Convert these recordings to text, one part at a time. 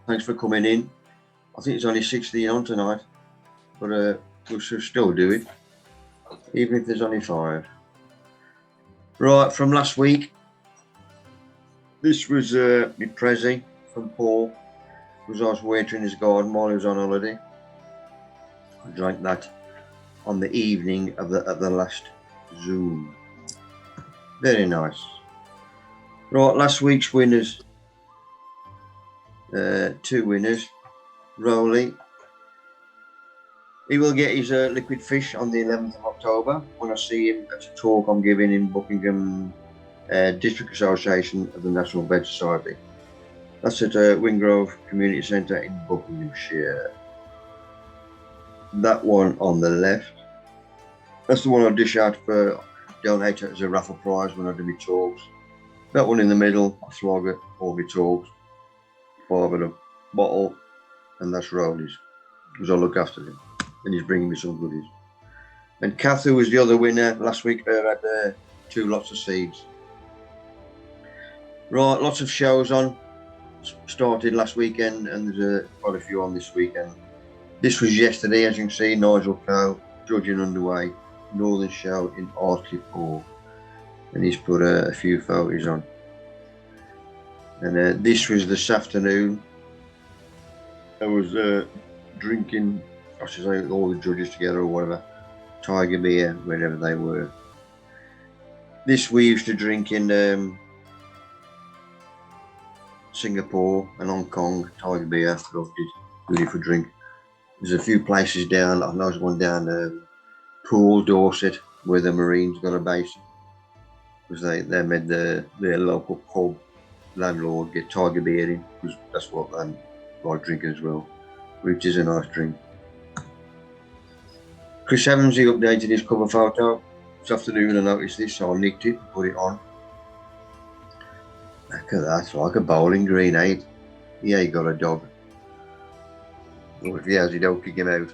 Thanks for coming in. I think it's only 16 on tonight, but we should still do it, even if there's only 5. Right, from last week, this was my prezi from Paul, because I was watering his garden while he was on holiday. I drank that on the evening of the last Zoom. Very nice. Right, last week's winners. 2 winners. Rowley. He will get his liquid fish on the 11th of October when I see him at a talk I'm giving in Buckingham District Association of the National Veg Society. That's at Wingrove Community Centre in Buckinghamshire. That one on the left. That's the one I dish out for donate as a raffle prize when I do my talks. That one in the middle, I flog it, all my talks. 5 of them, bottle, and that's Rowley's, because I look after him, and he's bringing me some goodies. And Kathy was the other winner last week. Her had 2 lots of seeds. Right, lots of shows on. Started last weekend, and there's quite a few on this weekend. This was yesterday, as you can see. Nigel Coe, judging underway. Northern Show in Hartlepool, and he's put a few photos on. And this was this afternoon. I was drinking, I should say, all the judges together or whatever, Tiger beer, wherever they were. This we used to drink in Singapore and Hong Kong, Tiger beer, loved it, beautiful drink. There's a few places down, I know there's one down Poole, Dorset, where the Marines got a base, because they made their local pub landlord get Tiger beer in, because that's what they like drinking as well, which is a nice drink. Chris Evans, he updated his cover photo this afternoon. I noticed this, so I nicked it and put it on. Look at that, it's like a bowling green, eh? Yeah, he got a dog. Or if he has, he don't kick him out.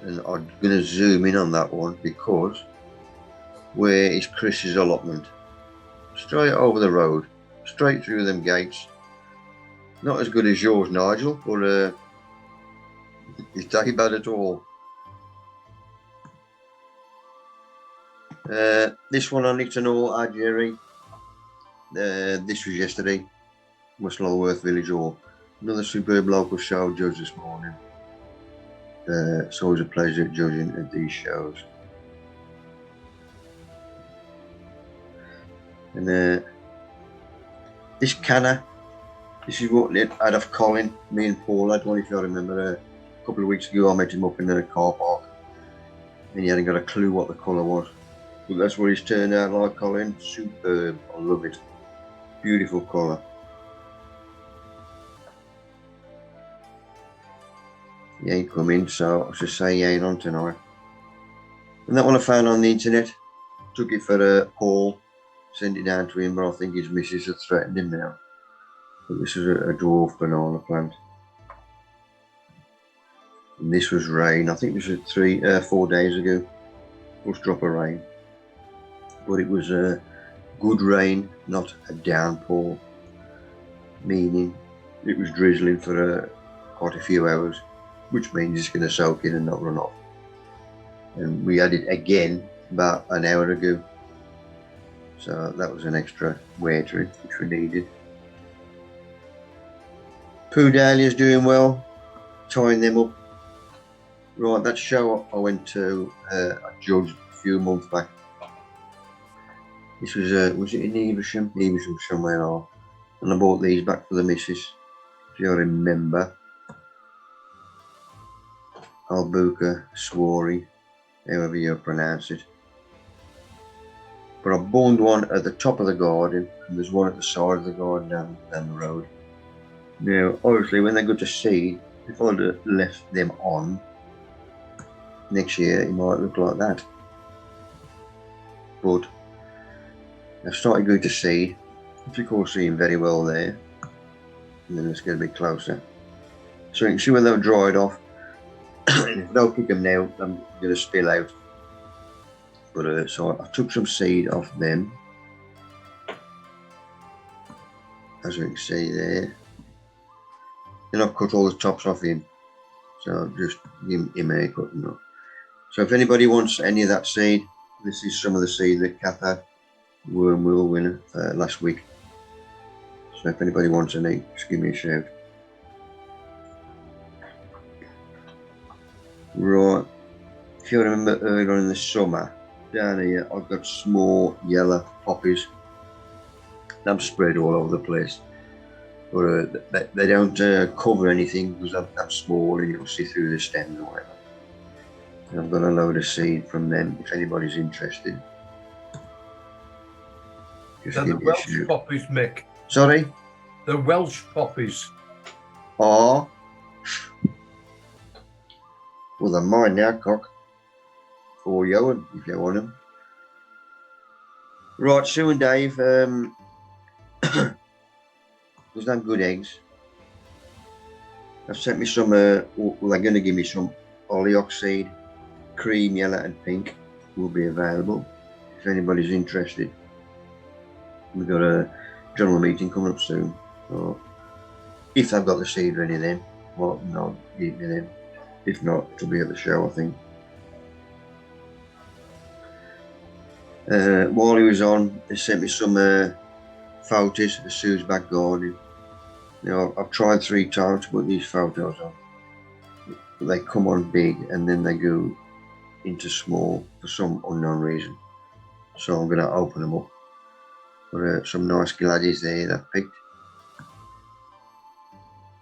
And I'm going to zoom in on that one, because where is Chris's allotment? Straight over the road, straight through them gates. Not as good as yours, Nigel, but it's not bad at all. This one I need to know, Jerry. This was yesterday, West Lulworth Village Hall. Another superb local show judge this morning. It's always a pleasure judging at these shows. And this canner, this is what I'd have Colin, me and Paul had one, if you remember. A couple of weeks ago I met him up in the car park, and he hadn't got a clue what the colour was. But that's what he's turned out like, Colin. Superb, I love it. Beautiful colour. He ain't coming, so I should say he ain't on tonight. And that one I found on the internet. Took it for Paul, sent it down to him, but I think his missus had threatened him now. But this is a dwarf banana plant. And this was rain. I think this was 4 days ago. First drop of rain. But it was good rain, not a downpour. Meaning it was drizzling for quite a few hours, which means it's going to soak in and not run off. And we had it again about an hour ago. So that was an extra watering which we needed. Pooh Dahlia's doing well, tying them up. Right, that show I went to, I judged a few months back. This was it in Evesham? Evesham somewhere else. And I bought these back for the missus, if you remember. Albuca Swarry, however you pronounce it. But I burned one at the top of the garden, and there's one at the side of the garden down the road. Now, obviously, when they go to seed, if I'd have left them on, next year it might look like that. But I've started going to seed, which you can see very well there. And then let's get a bit closer. So you can see when they've dried off. If I don't pick them now, I'm going to spill out. But so I took some seed off them, as you can see there. Then I've cut all the tops off him. So just give him a haircut and that. So if anybody wants any of that seed, this is some of the seed that Kath had. Wormwool winner last week. So if anybody wants any, just give me a shout. Right. If you remember earlier in the summer, down here I've got small yellow poppies. They're spread all over the place. But they don't cover anything because they're small and you'll see through the stems or whatever. And I've got a load of seed from them if anybody's interested. Just They're give the me a Welsh shout. poppies, Mick. Sorry? The Welsh poppies. Oh. Well, they're mine now, cock. For you, if you want them. Right, Sue and Dave, there's no good eggs. They've sent me some, well, they're going to give me some hollyhock seed, cream, yellow and pink will be available if anybody's interested. We've got a general meeting coming up soon. So if they've got the seed ready then, well, no, give me them. If not, it'll be at the show, I think. While he was on, they sent me some photos of Sue's back garden. You know, I've tried 3 times to put these photos on. They come on big and then they go into small for some unknown reason. So I'm going to open them up. But some nice gladdies there that I've picked.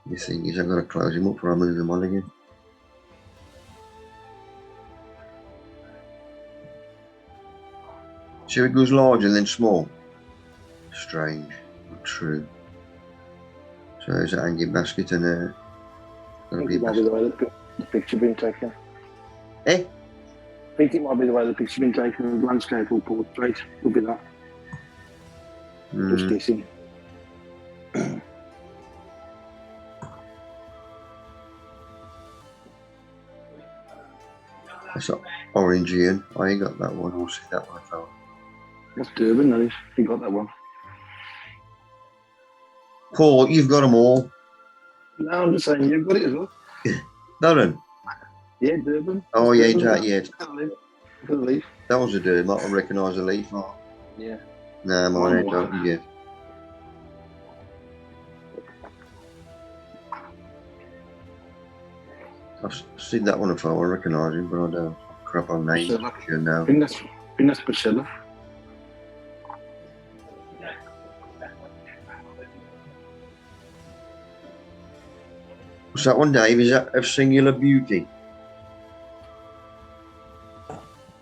The thing is, I've got to close him up before I move them on again. See, it goes larger than small. Strange, but true. So there's a hanging basket and a. I think it might be the way the picture been taken. Eh? I think it might be the way the picture been taken. Landscape or portrait would be that. Just guessing. That's orange Ian. I ain't got that one. I'll see that one. That's Durban, that is. You got that one. Paul, you've got them all. No, I'm just saying you've got it as well. Darren. Yeah, Durban. Oh, yeah, Durban. yeah. Look at the leaf. That was a Durban. I recognise the leaf. Oh. Yeah. Nah, mine ain't open yet. I've seen that one before. I recognise him, but I don't. Crap on names. Sure now. I think that's Priscilla. What's that one, Dave? Is that of singular beauty?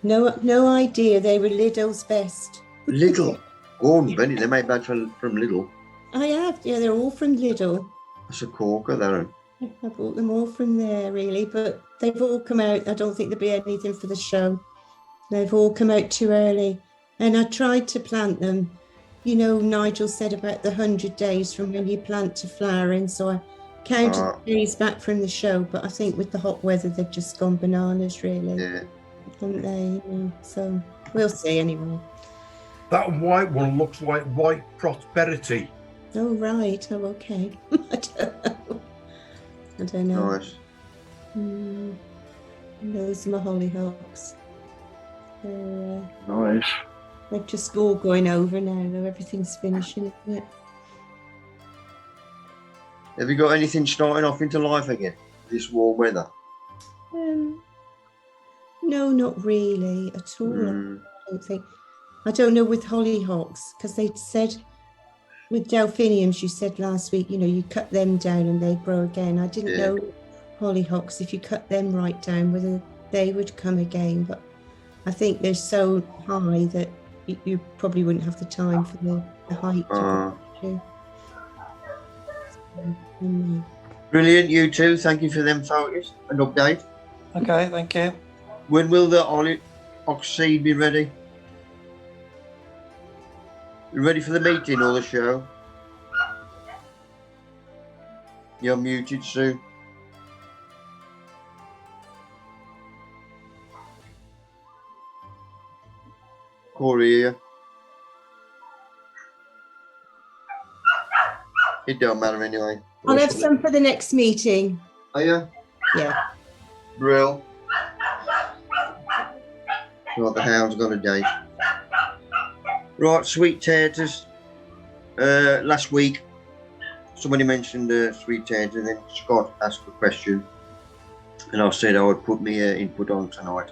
No idea. They were Lidl's best. Lidl. Oh, Benny, they made that from Lidl. I have. Yeah, they're all from Lidl. That's a corker, Darren. I bought them all from there, really, but they've all come out. I don't think there'll be anything for the show. They've all come out too early. And I tried to plant them. You know, Nigel said about the 100 days from when you plant to flowering. So I counted the days back from the show, but I think with the hot weather, they've just gone bananas, really. Yeah. Haven't they? You know, so we'll see anyway. That white one looks like white prosperity. Oh, right. Oh, okay. I don't know. Nice. Those are my hollyhocks. Nice. They're just all going over now, though. Everything's finishing, isn't it? Have you got anything starting off into life again? This warm weather? No, not really at all. I don't think. I don't know with hollyhocks, because they said with delphiniums, you said last week, you know, you cut them down and they grow again. I didn't know hollyhocks, if you cut them right down, whether they would come again. But I think they're so high that you probably wouldn't have the time for the height to go to. Brilliant, you two. Thank you for them photos and update. Okay, thank you. When will the hollyhock seed be ready? You ready for the meeting or the show? You're muted, Sue. Corey here. It don't matter anyway. I'll have some for the next meeting. Are you? Yeah. Brill. Right, the hound's got a date. Right, sweet taters. Last week, somebody mentioned sweet taters, and then Scott asked a question, and I said I would put my input on tonight.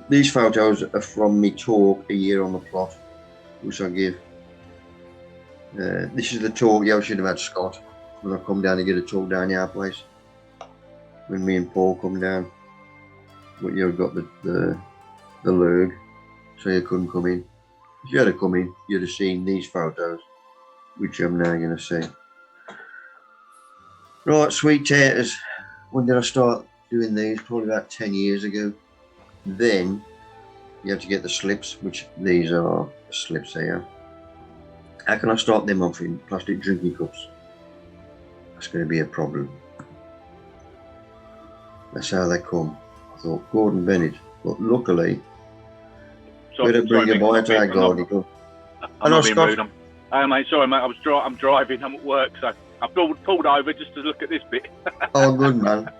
These photos are from me talk a year on the plot, which I give. This is the talk I should have had Scott when I come down to get a talk down our place. When me and Paul come down, but you've got the lurg, so you couldn't come in. If you had to come in, you'd have seen these photos, which I'm now going to see. Right, sweet taters. When did I start doing these? Probably about 10 years ago. Then you have to get the slips, which these are the slips here. How can I start them off in plastic drinking cups? That's going to be a problem. That's how they come. I thought Gordon Bennett, but luckily, we'd have bring a bite to our garden club. I'm not being rude. Hey mate, sorry mate, I'm driving, I'm at work, so I pulled over just to look at this bit. Oh, good man.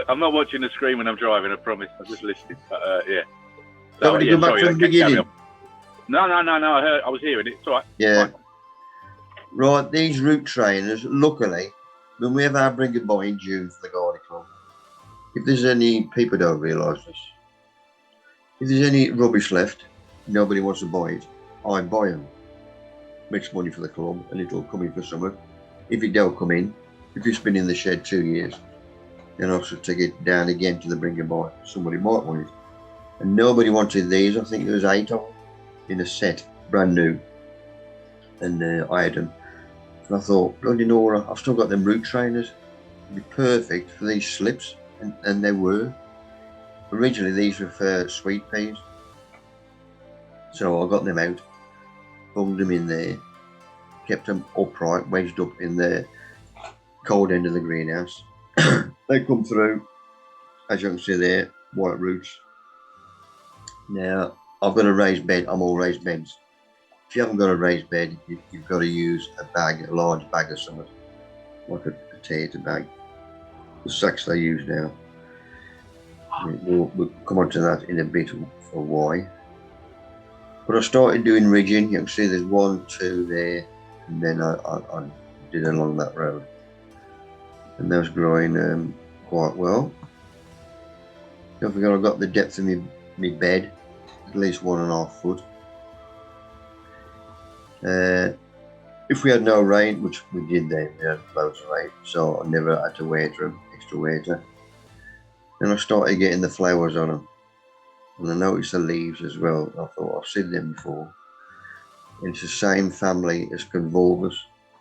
I'm not watching the screen when I'm driving, I promise. I'm just listening. But yeah. So, yeah, go back from the beginning. No. I was hearing it. It's all right. Yeah. Right, these root trainers, luckily, when we have our bring a boy in June for the garden club, if there's any, people don't realise this, if there's any rubbish left, nobody wants to buy it, I buy them. Makes money for the club, and it'll come in for summer. If it don't come in, if it's been in the shed 2 years, then I'll take it down again to the bring a boy. Somebody might want it. And nobody wanted these. I think there was 8 of them in a set, brand new. And I had them. And I thought, bloody Nora, I've still got them root trainers. It'd be perfect for these slips. And they were. Originally, these were for sweet peas. So I got them out, bunged them in there, kept them upright, wedged up in the cold end of the greenhouse. They come through, as you can see there, white roots. Now, I've got a raised bed. I'm all raised beds. If you haven't got a raised bed, you've got to use a large bag of something, like a potato bag. The sacks they use now. We'll come on to that in a bit for why. But I started doing ridging. You can see there's 1, 2 there, and then I did along that road. And that was growing quite well. Don't forget I've got the depth of my bed, at least 1.5 foot. If we had no rain, which we did then, we had loads of rain, so I never had to water them, extra water. Then I started getting the flowers on them. And I noticed the leaves as well. I thought, I've seen them before. And it's the same family as convolvulus.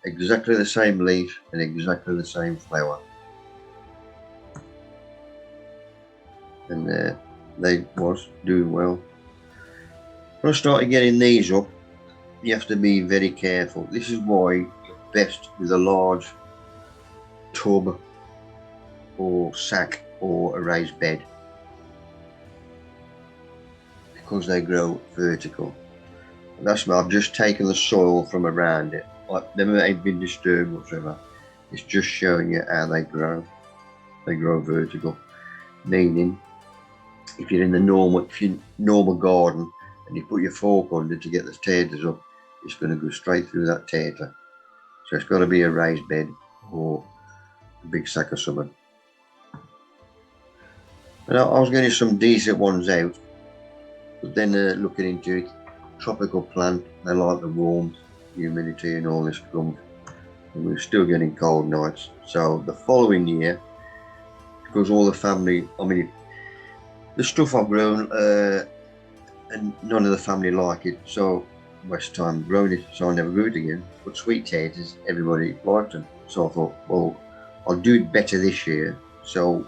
Exactly the same leaf and exactly the same flower. And they was doing well. When I started getting these up, you have to be very careful. This is why you're best with a large tub or sack or a raised bed, because they grow vertical. And that's why I've just taken the soil from around it. Like, they ain't been disturbed whatsoever. It's just showing you how they grow. They grow vertical, meaning if you're in the normal garden and you put your fork under to get the taters up, it's going to go straight through that tater. So it's got to be a raised bed or a big sack of something. And I was getting some decent ones out, but then looking into it, tropical plant, they like the warmth, humidity and all this gunk. And we were still getting cold nights. So the following year, because all the family, I mean, the stuff I've grown, and none of the family like it, so waste time growing it, so I never grew it again. But sweet taters, everybody liked them. So I thought, well, I'll do it better this year. So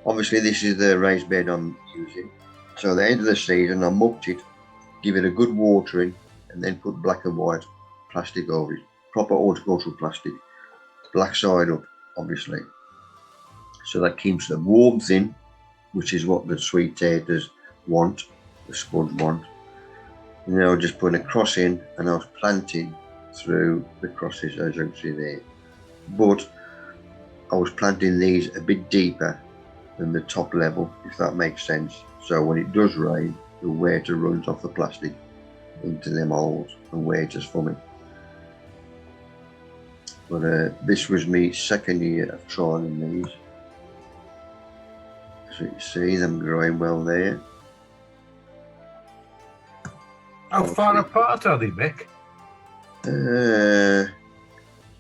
obviously this is the raised bed I'm using. So at the end of the season, I mucked it, give it a good watering, and then put black and white plastic over it. Proper horticultural plastic, black side up, obviously. So that keeps the warmth in, which is what the sweet taters want, the spuds want. And then I was just putting a cross in, and I was planting through the crosses, as you can see there. But I was planting these a bit deeper than the top level, if that makes sense. So when it does rain, the water runs off the plastic into them holes and water's from it. But this was me second year of trying these. So you can see them growing well there. How far apart are they, Mick?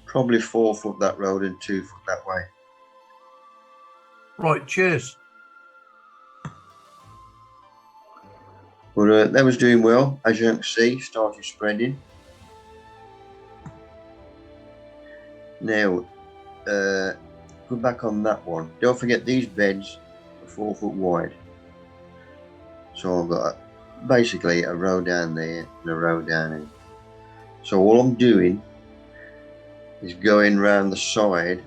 Probably 4 foot that road and 2 foot that way. Right, cheers. But that was doing well, as you can see, started spreading. Now, go back on that one. Don't forget these beds are 4 foot wide. So I've got basically a row down there and a row down here. So all I'm doing is going round the side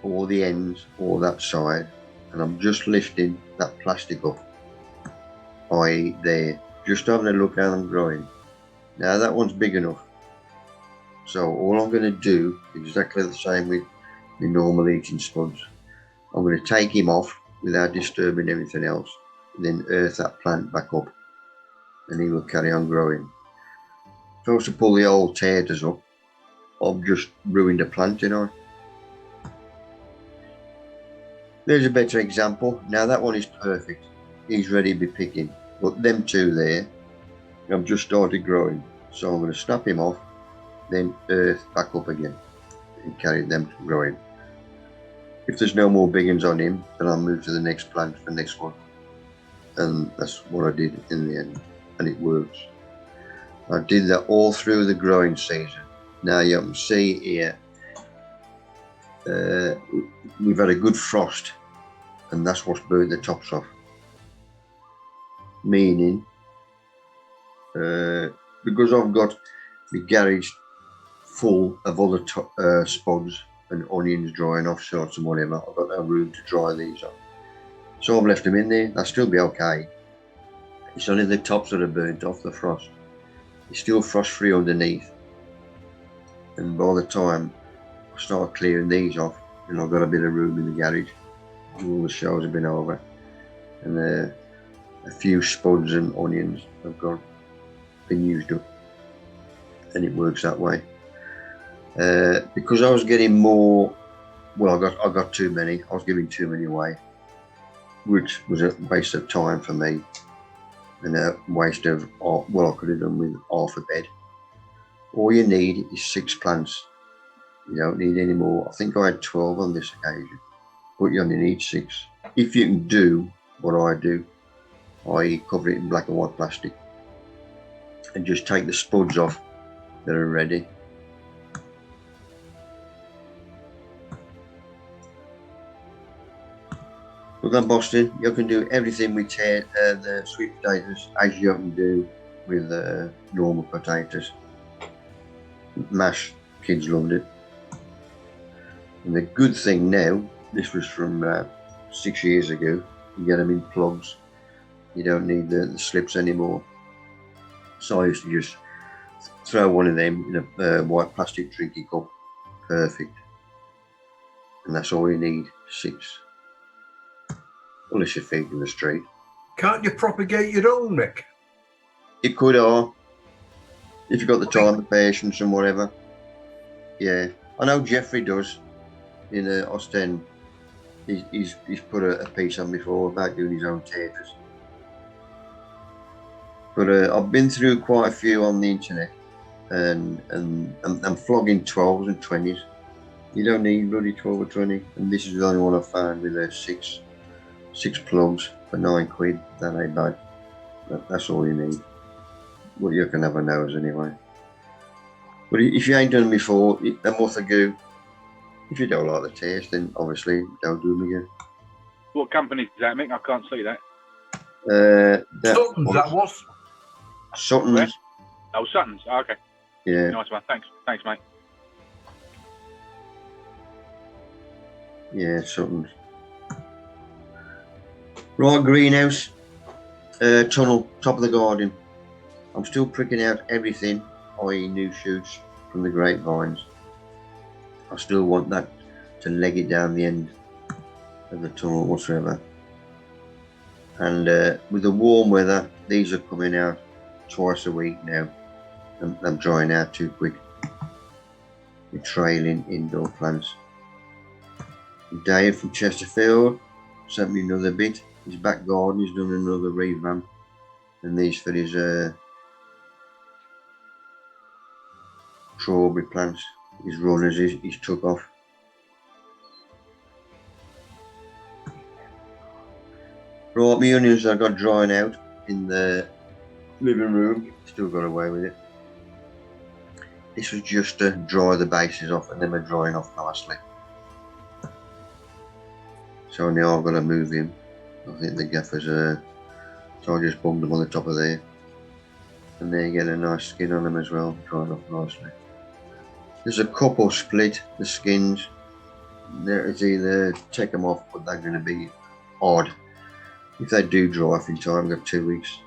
or the ends or that side, and I'm just lifting that plastic up, i.e. there, just having a look how I'm growing. Now that one's big enough, so all I'm going to do exactly the same with the normal eating spuds. I'm going to take him off without disturbing everything else, and then earth that plant back up, and he will carry on growing. If I was to pull the old taters up, I've just ruined the plant, you know. There's a better example. Now that one is perfect. He's ready to be picking. But them two there, I've just started growing. So I'm going to snap him off, then earth back up again and carry them to growing. If there's no more big ones on him, then I'll move to the next plant for the next one. And that's what I did in the end. And it works. I did that all through the growing season. Now you can see here, we've had a good frost, and that's what's burnt the tops off. Meaning, because I've got the garage full of other spuds and onions drying off sorts and whatever, I've got no room to dry these off. So I've left them in there. They'll still be okay. It's only the tops that are burnt off the frost. It's still frost free underneath. And by the time I start clearing these off, and I've got a bit of room in the garage, all the shells have been over, and a few spuds and onions have been used up, and it works that way. Because I was getting more, well, I got too many. I was giving too many away, which was a waste of time for me, and a waste of what I could have done with half a bed. All you need is 6 plants. You don't need any more. I think I had 12 on this occasion, but you only need 6. If you can do what I do, I cover it in black and white plastic and just take the spuds off that are ready. Look on Boston, you can do everything with the sweet potatoes as you can do with normal potatoes. Mash, kids loved it. And the good thing now, this was from 6 years ago, you get them in plugs. You don't need the slips anymore. So I used to just throw one of them in a white plastic drinking cup. Perfect. And that's all you need, 6. Unless you're feeding the street. Can't you propagate your own, Mick? You could, or if you've got the time, the patience and whatever. Yeah, I know Jeffrey does in Ostend. He's put a piece on before about doing his own taters. But I've been through quite a few on the internet, and I'm flogging 12s and 20s. You don't need bloody 12 or 20, and this is the only one I found with 6 plugs for £9. That ain't bad. That's all you need. Well, you can have a nose anyway. But if you ain't done them before, a month ago, if you don't like the taste, then obviously don't do them again. What company is that, Mick? I can't see that. Sutton's, that was. Sutton's. Where? Oh, Sutton's. Oh, okay. Yeah. Nice one. Thanks, mate. Yeah, Sutton's. Right, greenhouse, tunnel, top of the garden. I'm still pricking out everything, i.e. new shoots from the grapevines. I still want that to leg it down the end of the tunnel whatsoever. And with the warm weather, these are coming out twice a week now. I'm drying out too quick. We're trailing indoor plants. Dave from Chesterfield sent me another bit. His back garden, he's done another revamp. And these for his strawberry plants, his runners, he's took off. Right, my onions I got drying out in the living room. Still got away with it. This was just to dry the bases off, and then we're drying off nicely. So now I've got to move him. I think the gaffers so I just bummed them on the top of there. And they get a nice skin on them as well, drying off nicely. There's a couple split, the skins. It's either take them off, but they're going to be odd. If they do dry off in time, I've got 2 weeks.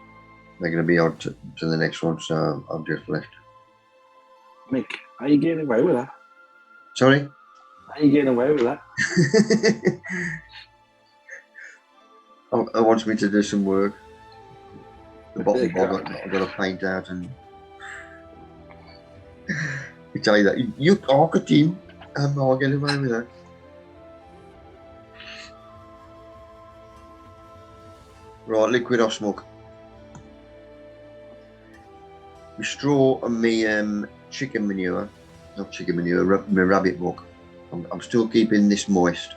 They're going to be odd to the next one, so I've just left. Mick, are you getting away with that? Sorry? Are you getting away with that? I wants me to do some work. The bottom bar I've got to paint out and I tell you that you talk at him and I'll get away with that. Right, liquid off smoke. My straw and my chicken manure, not chicken manure, my rabbit muck. I'm still keeping this moist.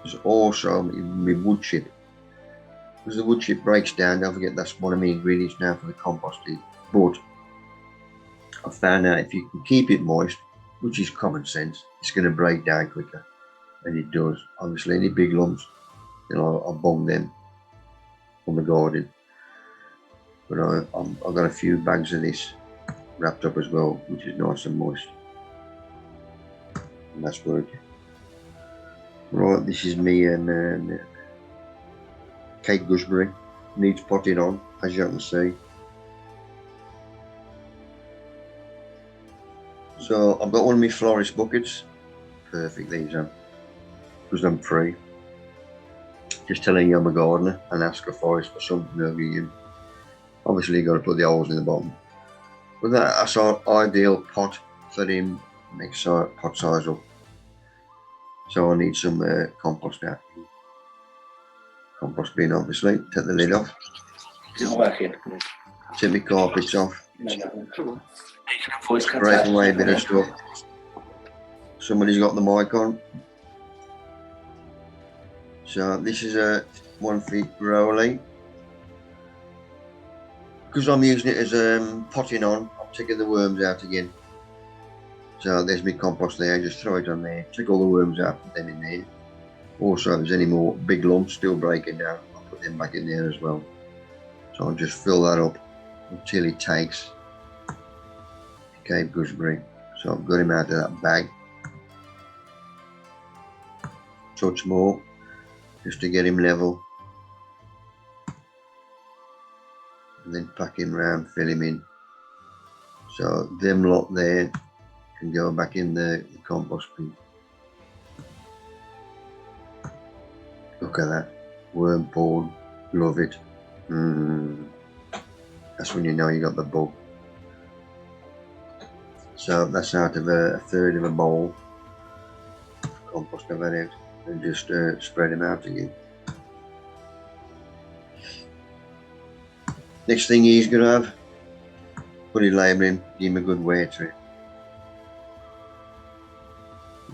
There's also my wood chip. As the wood chip breaks down, don't forget that's one of my ingredients now for the composting. But I found out if you can keep it moist, which is common sense, it's going to break down quicker. And it does. Obviously, any big lumps, I'll bung them on the garden. But I've got a few bags of this wrapped up as well, which is nice and moist. And that's working. Right, this is me and Kate gooseberry. Needs potting on, as you can see. So I've got one of my florist buckets. Perfect, these are. Because I'm free. Just telling you I'm a gardener and ask a florist for something over you. Obviously, you've got to put the holes in the bottom. But that's our ideal pot for him, next pot size up. So I need some compost out. Compost bin, obviously. Take the lid off. It's not working. Take my carpets off. No, come on. Voice Break away a bit of stuff. Somebody's got the mic on. So this is a 1 feet rolling. Because I'm using it as potting on, I'm taking the worms out again. So there's my compost there, just throw it on there, take all the worms out, put them in there. Also, if there's any more big lumps still breaking down, I'll put them back in there as well. So I'll just fill that up until it takes Cape gooseberry. So I've got him out of that bag. Touch more, just to get him level. And then pack him round, fill him in. So them lot there can go back in the compost bin. Look at that, worm porn, love it. That's when you know you got the bug. So that's out of a third of a bowl. Compost I've had out and just spread them out again. Next thing he's going to have, put his label in, give him a good wear to it.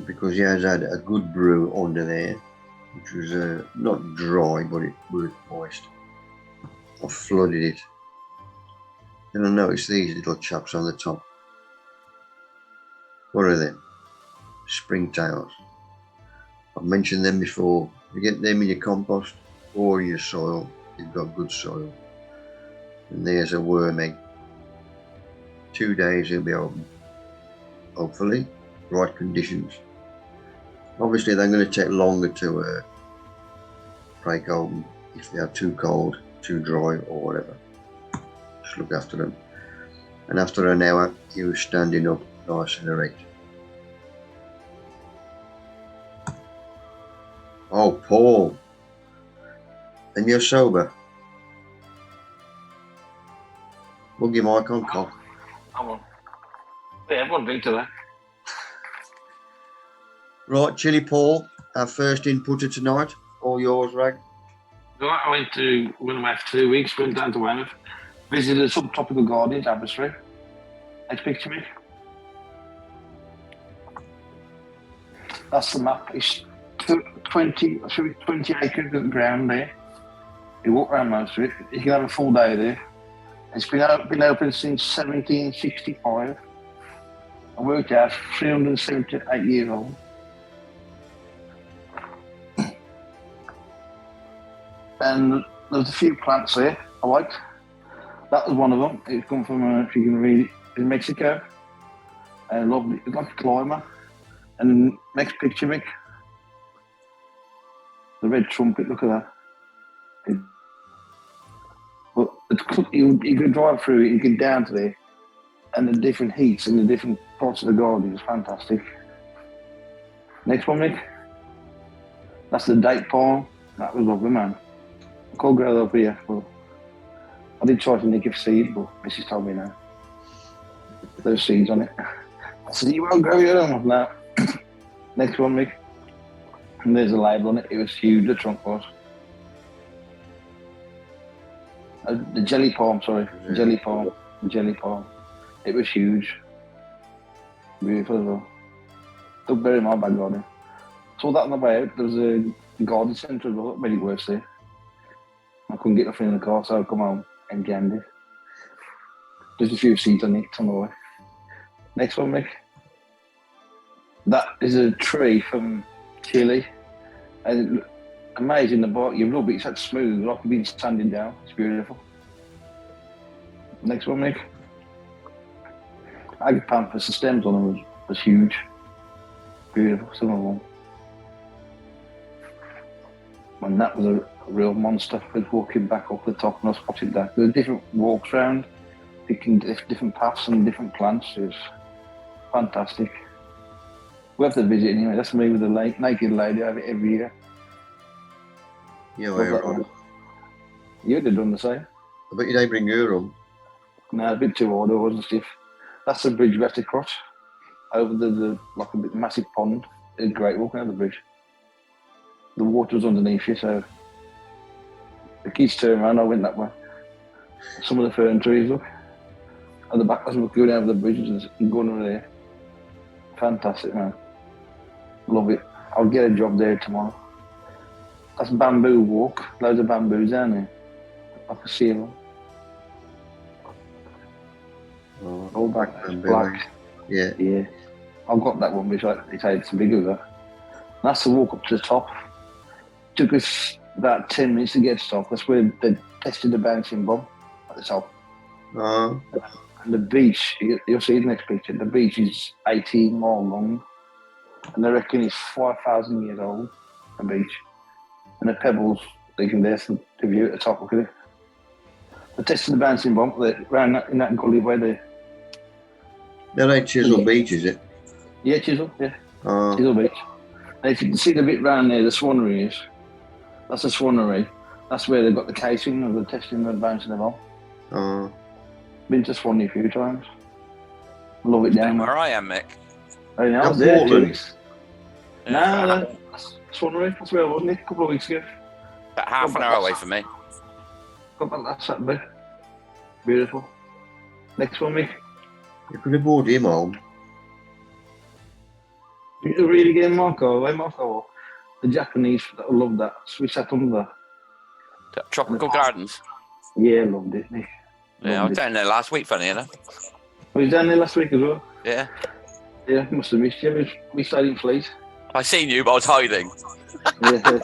Because he has had a good brew under there, which was not dry, but it was moist. I flooded it. And I noticed these little chaps on the top. What are them? Springtails. I've mentioned them before. You get them in your compost or your soil, you've got good soil. And there's a worm egg. 2 days he'll be open. Hopefully, right conditions. Obviously they're going to take longer to break open if they are too cold, too dry or whatever. Just look after them. And after an hour, he was standing up, nice and erect. Oh, Paul. And you're sober? Mug your mic on, cock. I'm on. Yeah, everyone drink today. Right, Chili Paul, our first inputter tonight. All yours, Rag. Right, I went away for 2 weeks, went down to Weymouth, visited a subtropical garden, Aberystwyth. Next picture, me. That's the map. It's 20 acres of ground there. You walk around most of it. You can have a full day there. It's been open since 1765. I worked out 378 years old. And there's a few plants there I liked. That was one of them. It's come from, if you can read it, in Mexico. Lovely. It's like a climber. And next picture, Mick. The red trumpet, look at that. But you can drive through it, you get down to there, and the different heats and the different parts of the garden is fantastic. Next one, Mick. That's the date palm. That was lovely, man. I can't grow up here, but I did try to nick a seed, but Mrs. told me no. There's seeds on it. I said, you won't grow your own. No. Next one, Mick. And there's a label on it. It was huge, the trunk was. The jelly palm, sorry. Yeah. Jelly palm. It was huge. Beautiful as well. Took very my bag garden. Saw that on the way out. There was a garden centre as well, many worse there. I couldn't get nothing in the car, so I come home and jammed it. Just a few seeds on it on the way. Next one, Mick. That is a tree from Chile. And amazing, the bark, you rub it, it's that smooth, like you've been sanding down. It's beautiful. Next one, Mick. Agapanthus, the stems on them was huge. Beautiful, some of them. And that was a real monster. I was walking back up the top and I spotted that. There were different walks around, picking different paths and different plants. It was fantastic. We have to visit anyway. That's me with the naked lady. I have it every year. Yeah, we're on. You'd have done the same. I bet you don't bring her on. No, a bit too old, I wasn't stiff. That's the bridge we have to cross. Over the like a bit massive pond. It's great walking over the bridge. The water was underneath you, so the kids turned around, I went that way. Some of the fern trees, look. At the back, as we were going over the bridge and going over there. Fantastic, man. Love it. I'll get a job there tomorrow. That's bamboo walk. Loads of bamboos down there. I can see them. Oh, All back bamboo. black. Yeah. Yeah. I've got that one, which it's bigger than that. That's the walk up to the top. Took us about 10 minutes to get to the top. That's where they tested the bouncing bomb at the top. Oh, And the beach, you'll see the next picture, the beach is 18 miles long. And they reckon it's 5,000 years old, the beach. And the pebbles, they can there's the view at the top, look at it. They tested the bouncing bomb around in that gully where they... that ain't Chisel Beach, is it? Yeah, Chisel, yeah. Oh, Chisel Beach. And if you can see the bit round there, the swannery is. That's the swannery. That's where they've got the casing of the testing and bouncing the bomb. oh. Been to Swanee a few times. Love it down there. Where I am, Mick. Oh, yeah, I was Not there 2 Portland. weeks. No, that's Swannery. That's where I was, Nick, a couple of weeks ago. About half an hour away from me. Got back last Saturday. Beautiful. Next one, Mick. You could have brought him home. You read again, Marco. Hey, Marco. The Japanese, I love that. So we sat under that. Tropical Gardens. Yeah, loved it, Nick. Yeah, I was down there last week, funny enough. Were you down there last week as well? Yeah. Yeah, must have missed you. We stayed in Fleet. I seen you, but I was hiding. Yeah,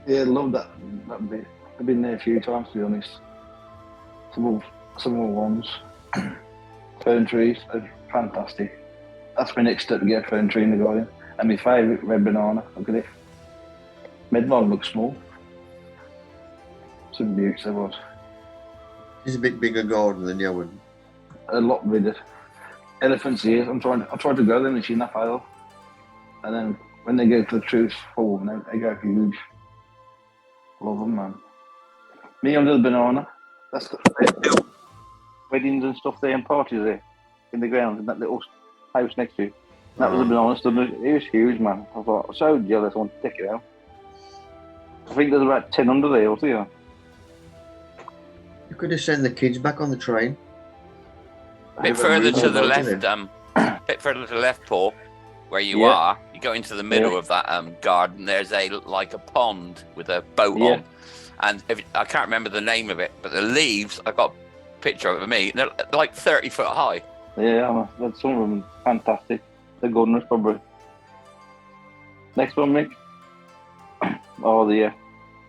yeah, love that bit. I've been there a few times, to be honest. Some more ones. Fern trees, they're fantastic. That's my next step to get a fern tree in the garden. And my favourite, red banana. Look at it. Medmon looks small. Some beauties there was. It's a bit bigger garden than the other one. A lot bigger. Elephants' ears. I tried to go there and she failed. And then when they go for the truth form, they go huge. Love them, man. Me under the banana. That's the weddings and stuff there and parties there in the ground in that little house next to you. That was a banana stud. It was huge, man. I thought, I was so jealous. I wanted to take it out. I think there's about 10 under there, was there? You could have sent the kids back on the train. Bit further to the left, bit further to the left, Paul, where you are. You go into the middle of that garden. There's a pond with a boat on, and I can't remember the name of it, but the leaves. I got a picture of it for me. They're like 30 foot high. Yeah, that's some of them fantastic. The gardeners probably. Next one, Mick. Oh, the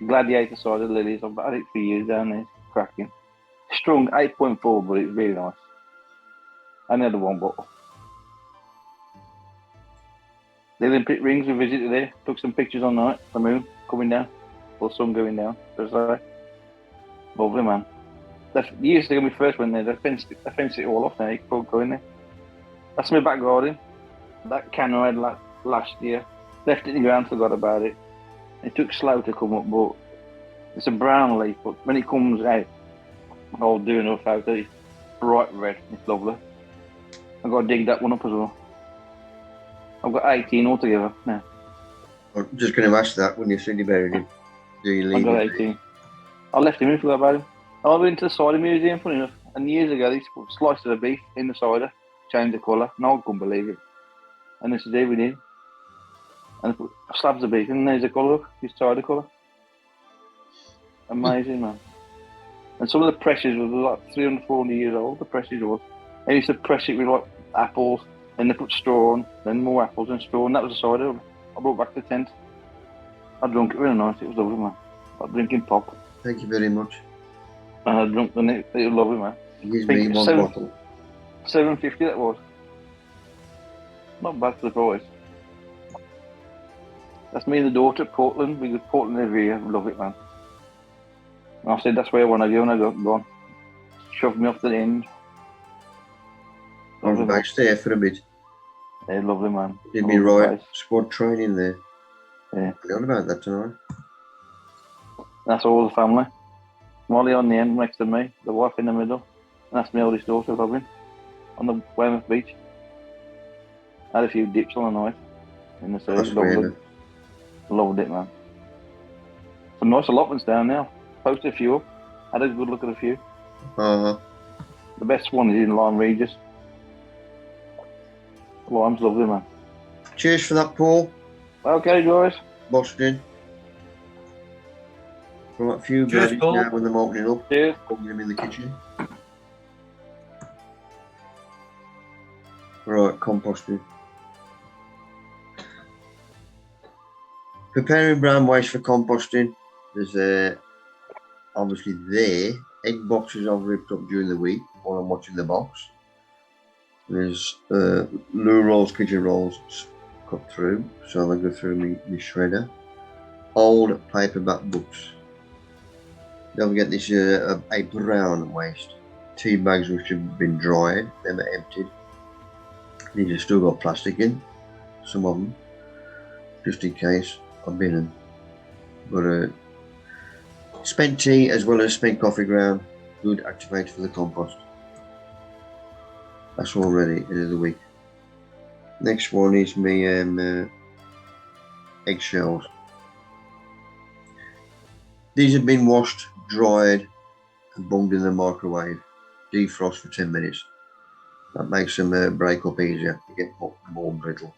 gladiator side of the lilies. I've had it for years down there. It's cracking. Strong 8.4, but it's really nice. Another one bottle. The Olympic rings we visited there. Took some pictures on night. The moon coming down, or sun going down. It was lovely, man. Years ago, when we first went there, they fenced it all off now. You can't go in there. That's my back garden. That can I had last year. Left it in the ground, forgot about it. It took slow to come up, but it's a brown leaf. But when it comes out, I'll do another photo. It's bright red. It's lovely. I've got to dig that one up as well. I've got 18 altogether now. I'm just going to ask that when you said you buried him. Do you leave I've got him? 18. I left him in, forgot about him. I went to the cider museum, funny enough, and years ago they used to put slices of beef in the cider, change the colour, and I couldn't believe it. And this is there we did. And I put slabs of beef in, and there's the colour, his cider colour. Amazing, man. And some of the presses were like 300, 400 years old, the presses was. They used to press it with like apples, then they put straw on, then more apples and straw, and that was the cider I brought back to the tent. I drunk it really nice, it was lovely, man. Like drinking pop. Thank you very much. And I drunk the it was lovely, man. Gives me one bottle. $7.50 that was. Not bad for the price. That's me and the daughter at Portland. We go to Portland every year. Love it, man. And I said that's where I want to go, and I got gone. Shoved me off to the end. I was based there for a bit. Yeah, lovely, man. Did me right squad training there. Yeah. Forgot about that tonight. That's all the family. Molly on the end next to me, the wife in the middle, and that's my oldest daughter, Robin, on the Weymouth beach. Had a few dips on the night in the sea. Loved it, man. Some nice allotments down now. Posted a few up. Had a good look at a few. Uh-huh. The best one is in Lyme Regis. Lyme's lovely, man. Cheers for that, Paul. Okay, guys. Boston. Got a few Cheers, berries Paul. now when they're opening up. Cheers. Putting them in the kitchen. Right, composting. Preparing brown waste for composting. There's obviously there egg boxes I've ripped up during the week while I'm watching the box. There's loo rolls, kitchen rolls cut through, so they go through my shredder. Old paperback books. Don't get this a brown waste. Tea bags which have been dried, never emptied. These have still got plastic in, some of them, just in case. I've been in. But spent tea as well as spent coffee ground, good activator for the compost. That's all ready, end of the week. Next one is me eggshells. These have been washed, dried and bunged in the microwave. Defrost for 10 minutes. That makes them break up easier, to get more brittle.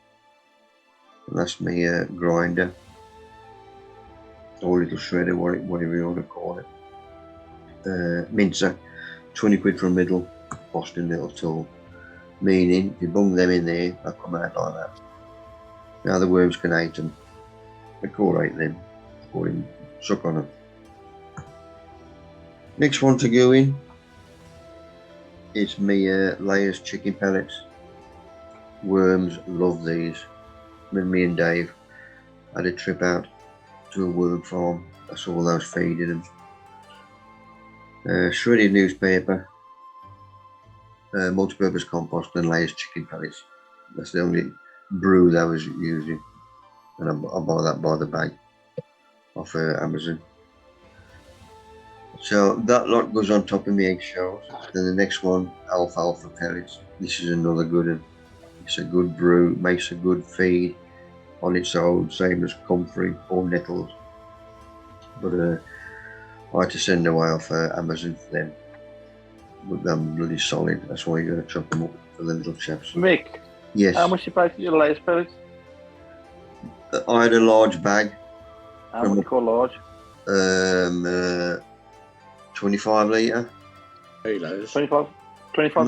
And that's me grinder. Or little shredder, whatever you want to call it. Mincer, 20 quid for a middle, Boston little tool. Meaning, if you bung them in there, they'll come out like that. Now the worms can eat them. They can't eat them, or suck on them. Next one to go in is me Layers chicken pellets. Worms love these. When me and Dave had a trip out to a worm farm, I saw those feeding them. shredded newspaper, multi-purpose compost, and layers chicken pellets. That's the only brew that I was using, and I buy that by the bag off Amazon. So that lot goes on top of my eggshells. Then the next one, alfalfa pellets. This is another good one. It's a good brew, makes a good feed on its own, same as comfrey or nettles. But I had to send away off Amazon for them. But they're bloody solid. That's why you're going to chop them up for the little chaps. Mick, Yes. how much you pay for your latest pellets? I had a large bag. How much you call large? 25 litre. Kilos. 25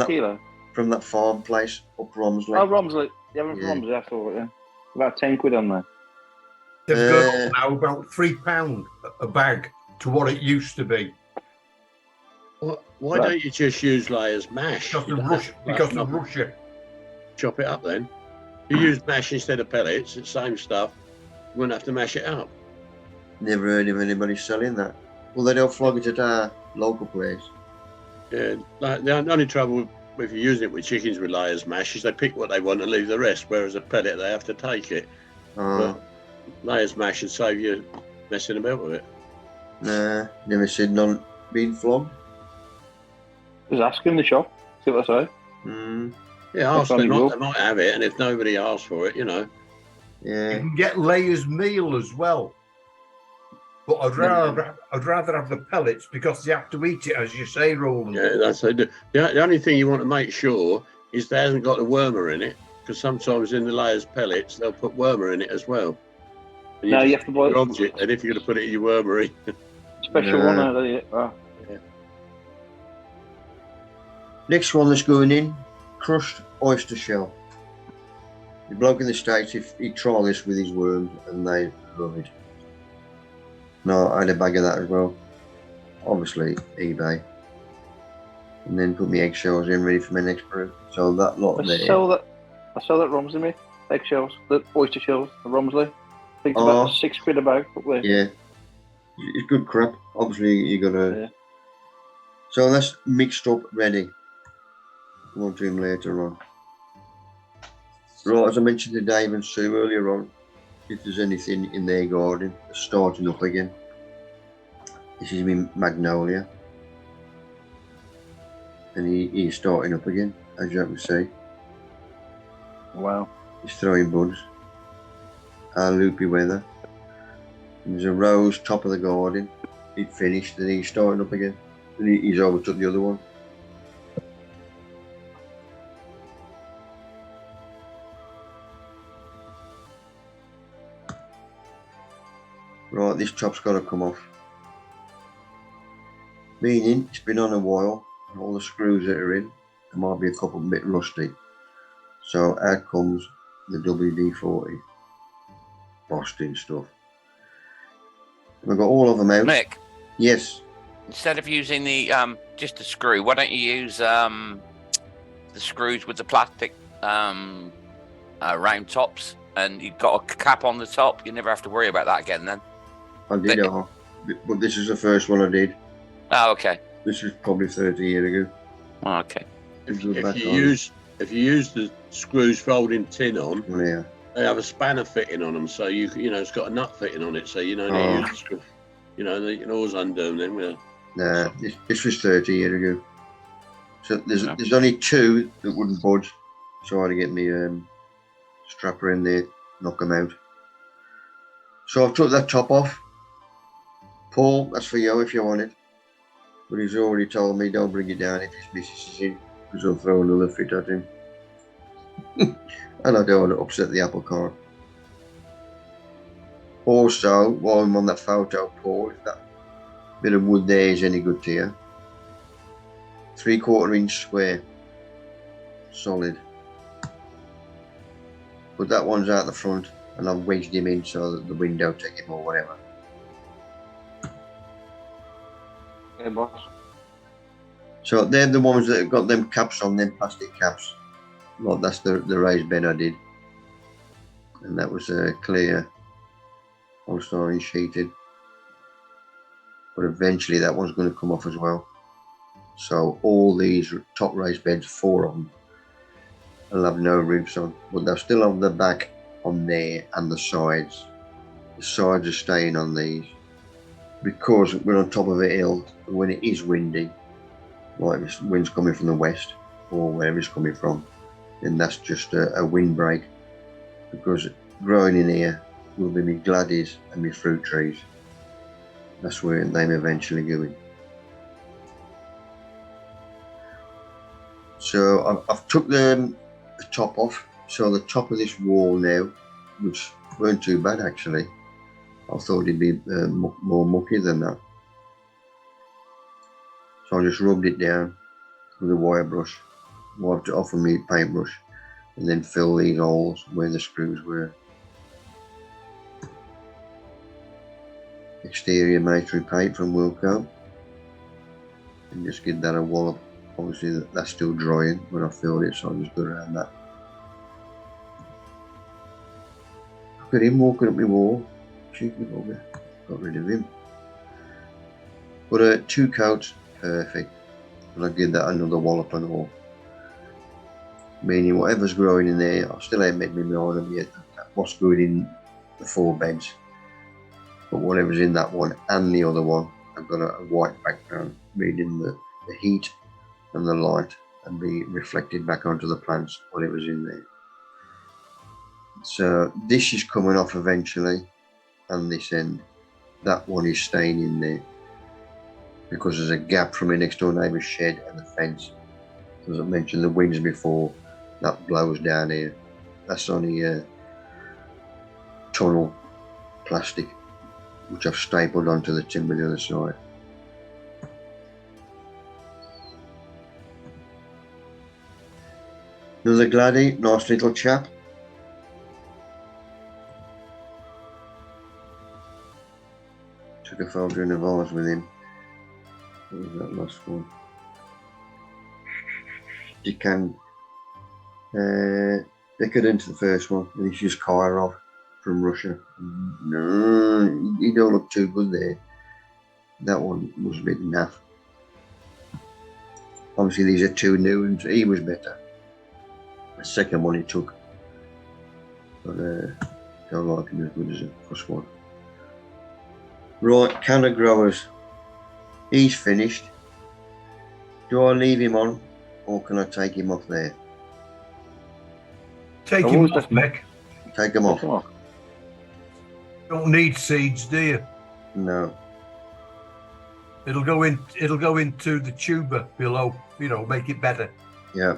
kilo? From that farm place up Romsley. Oh, Romsley. Yeah, from Yeah. Romsley, I thought, yeah. About 10 quid on there. They've gone up now about £3 a bag to what it used to be. Why don't you just use layers mash? Because of Russia. Chop it up then. You use mash instead of pellets, it's the same stuff. You wouldn't have to mash it up. Never heard of anybody selling that. Well, they don't flog it at our local place. Yeah, like the only trouble if you're using it with chickens with layers mash is they pick what they want and leave the rest, whereas a pellet they have to take it. But layers mash should save you messing about with it. Nah, never seen none being flogged. Just ask in the shop, see what I say. Yeah, ask them, they might have it, and if nobody asks for it, you know. Yeah. You can get layers meal as well. But I'd rather have the pellets because you have to eat it, as you say, Roland. Yeah, that's the only thing you want to make sure is there hasn't got a wormer in it, because sometimes in the layers pellets they'll put wormer in it as well. And No, you have to buy your object, and if you're going to put it in your wormery, special one out of it. Oh. Yeah. Next one that's going in, crushed oyster shell. The bloke in the States, he tried this with his worms and they love it. No, I had a bag of that as well. Obviously, eBay. And then put my eggshells in ready for my next brew. So that lot there. I sell that Romsley, mate. Eggshells, the oyster shells, the Romsley. I think it's about £6 a bag up there. Yeah. It's good crap. Obviously, you got to. Yeah. So that's mixed up, ready. Come on to him later on. Right, as I mentioned to Dave and Sue earlier on, if there's anything in their garden that's starting up again. This is my magnolia. And he's starting up again, as you can see. Wow. He's throwing buds. Our loopy weather. And there's a rose top of the garden. He'd finished and he's starting up again. And he's overtook the other one. Right, this top's got to come off. Meaning, it's been on a while, and all the screws that are in, there might be a couple bit rusty. So out comes the WD-40 Boston stuff. We've got all of them out. Mick? Yes. Instead of using the just a screw, why don't you use the screws with the plastic round tops, and you've got a cap on the top? You never have to worry about that again then. I did, but this is the first one I did. Oh, okay. This was probably 30 years ago. Oh, okay. If you use the screws folding tin on, they have a spanner fitting on them, so you know it's got a nut fitting on it, so you don't need to use the screw. You know, you can always undo them then. Nah, this was 30 years ago. So there's only two that wouldn't budge, so I had to get me strapper in there, knock them out. So I've took that top off. Paul, that's for you if you want it. But he's already told me don't bring it down if his missus is in, because I'll throw another fit at him. And I don't want to upset the apple cart. Also, while I'm on that photo, Paul, if that bit of wood there is any good to you, 3/4 inch square, solid. But that one's out the front, and I've wedged him in so that the wind don't take him or whatever. Yeah, boss. So they're the ones that have got them caps on, them plastic caps. Well, that's the raised bed I did. And that was clear, polystyrene sheeted. But eventually that one's going to come off as well. So all these top raised beds, 4 of them, will have no roofs on, but they'll still have the back on there and the sides. The sides are staying on these because we're on top of a hill. When it is windy, like this wind's coming from the west or wherever it's coming from, then that's just a windbreak. Because growing in here will be my gladdies and my fruit trees. That's where they're eventually going. So I've took the top off. So the top of this wall now, which weren't too bad actually. I thought it'd be more mucky than that. So I just rubbed it down with a wire brush, wiped it off with my paintbrush, and then fill these holes where the screws were. Exterior masonry paint from Wilco, and just give that a wallop. Obviously that's still drying when I filled it, so I just go around that. Look at him walking up my wall. Cheeky bugger. Got rid of him. But 2 coats, perfect. And I give that another wallop and all. Meaning whatever's growing in there, I still ain't made my mind up yet what's good in the 4 beds. But whatever's in that one and the other one, I've got a white background, meaning the heat and the light and be reflected back onto the plants, whatever's in there. So this is coming off eventually, and this end, that one is staying in there because there's a gap from my next door neighbour's shed and the fence. As I mentioned the winds before, that blows down here. That's only a tunnel plastic which I've stapled onto the timber the other side. Another Gladdy, nice little chap. Took a photo in the vase with him. What was that last one? You can decadent to the first one, and he's just Kyrov from Russia. No, he don't look too good there. That one was a bit naff. Obviously these are 2 new ones. He was better. The second one he took, but don't like him as good as the first one. Right, canna growers. He's finished. Do I leave him on, or can I take him off there? Take him off, Mick. Take him off. Don't need seeds, do you? No. It'll go into the tuber below, make it better. Yeah.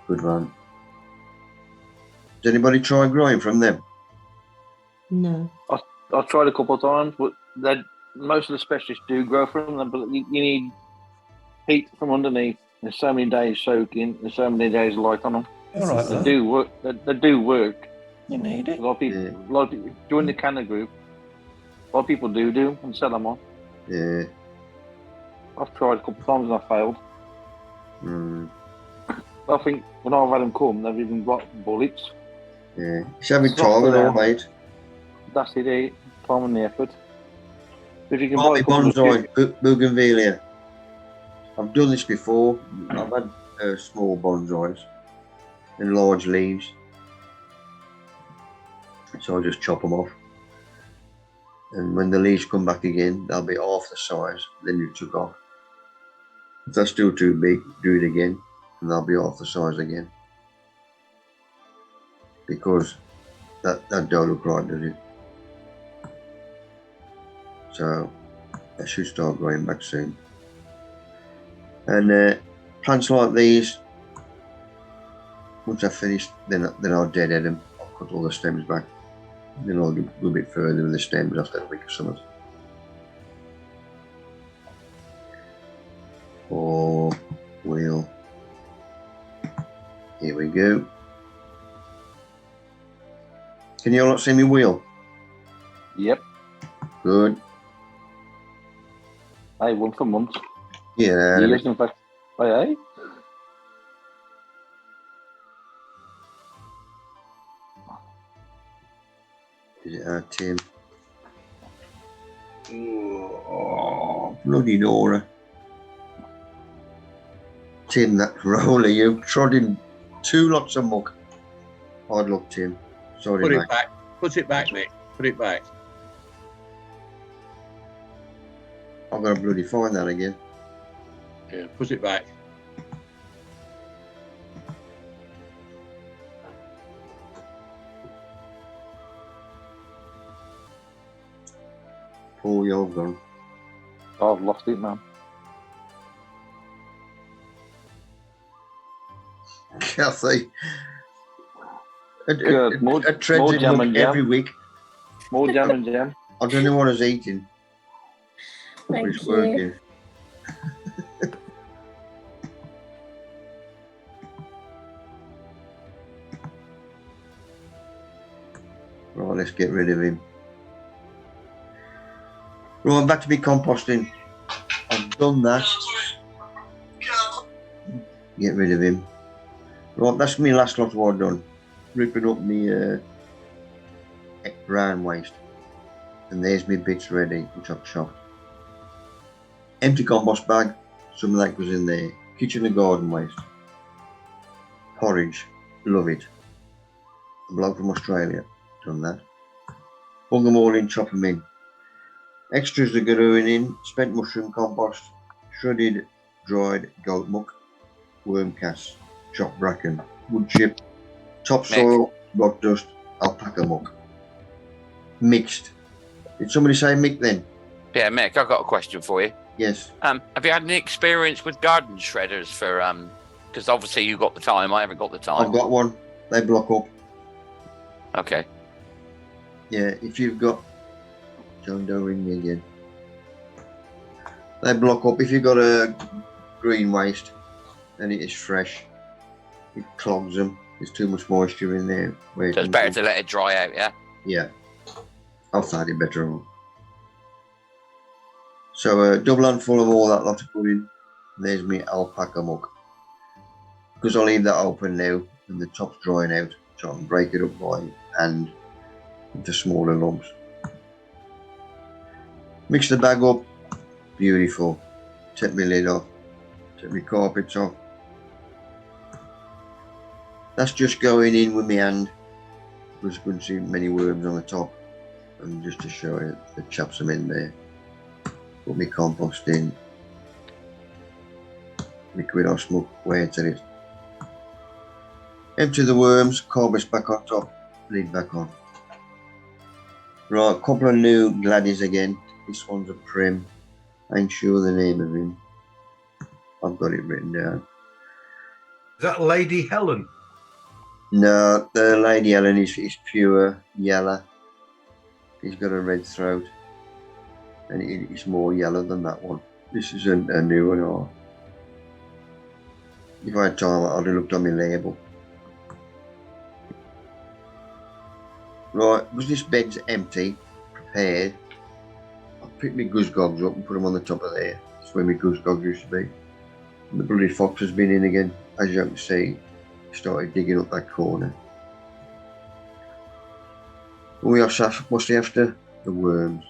Good one. Does anybody try growing from them? No. I've tried a couple of times, but most of the specialists do grow from them, but you need heat from underneath. There's so many days soaking, there's so many days light on them. All right, they do work. They do work. You need it. A lot of people join the canner group. A lot of people do and sell them on. Yeah. I've tried a couple of times and I failed. I think when I've had them come, they've even got bullets. Yeah. It's having time and all, mate. That's it, time and the effort. If you can buy bonsai, bougainvillea. I've done this before. I've had small bonsais and large leaves. So I just chop them off. And when the leaves come back again, they'll be half the size, then you took off. If they're still too big, do it again, and they'll be half the size again. Because that don't look right, does it? So I should start growing back soon. And plants like these, once I've finished, then I'll deadhead them. I'll cut all the stems back. Then I'll go a bit further with the stems after a week or something. Or wheel. Here we go. Can you all not see me wheel? Yep. Good. I one for months. Yeah. Years, in fact. Aye. Is it Tim? Oh, bloody Nora. Tim, that roller, you trod in 2 lots of muck. Hard luck, Tim. Sorry, Put mate. it back. Put it back, Nick. Put it back. I've got to bloody find that again. Yeah, put it back. Paul, you're gone. I've lost it, man. Kathy. Good. More Treads jam in and muck jam. every week. More jam and jam. I don't know what I was eating. Thank It's you. working. Right, let's get rid of him. Right, back to me composting. I've done that. Get rid of him. Right, that's my last lot of what I've done. Ripping up my brown waste. And there's my bits ready, which I've chopped. Empty compost bag, some of that goes in there. Kitchen and garden waste. Porridge, love it. A bloke from Australia, done that. Bung them all in, chop them in. Extras are going in, spent mushroom compost, shredded dried goat muck, worm cast, chopped bracken, wood chip, topsoil, rock dust, alpaca muck. Mixed. Did somebody say Mick then? Yeah, Mick, I've got a question for you. Yes. Have you had any experience with garden shredders for because obviously you got the time, I haven't got the time. I've got one. They block up. Okay. Yeah, if you've got John, don't ring me again. They block up if you've got a green waste and it is fresh. It clogs them. There's too much moisture in there. So it's better to let it dry out, yeah? Yeah. I'll find it better on. So double handful of all that lot to put in. There's me alpaca muck. Because I'll leave that open now and the top's drying out, so I can break it up by hand into smaller lumps. Mix the bag up. Beautiful. Take my lid off. Take my carpets off. That's just going in with my hand. Because I couldn't see many worms on the top. And just to show you, the chops them in there. Put my compost in. Liquid or smoke, wait in it. Empty the worms, carbis back on top, lid back on. Right, a couple of new gladdies again. This one's a prim. I ain't sure the name of him. I've got it written down. Is that Lady Helen? No, the Lady Helen is pure yellow. He's got a red throat. And it's more yellow than that one. This is a new one. Or if I had time, I'd have looked on my label. Right, because this bed's empty, prepared, I picked my goose gogs up and put them on the top of there. That's where my goose gogs used to be. And the bloody fox has been in again. As you can see, he started digging up that corner. What we are mostly after? The worms.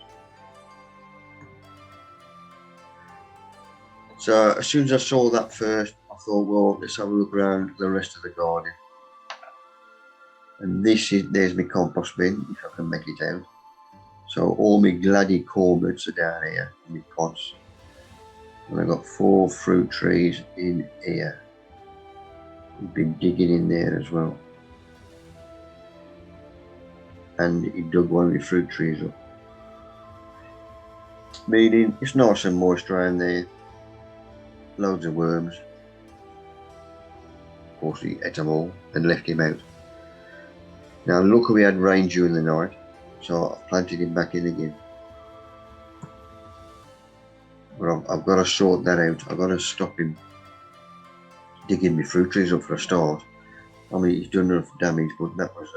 So as soon as I saw that first, I thought, well, let's have a look around the rest of the garden. And there's my compost bin, if I can make it out. So all my gladdy corbets are down here in my pots. And I've got 4 fruit trees in here. I've been digging in there as well. And he dug one of the fruit trees up. Meaning it's nice and moist around there. Loads of worms. Of course he ate them all and left him out. Now look, we had rain during the night, so I've planted him back in again. But I've got to sort that out. I've got to stop him digging my fruit trees up for a start. I mean, he's done enough damage, but that was...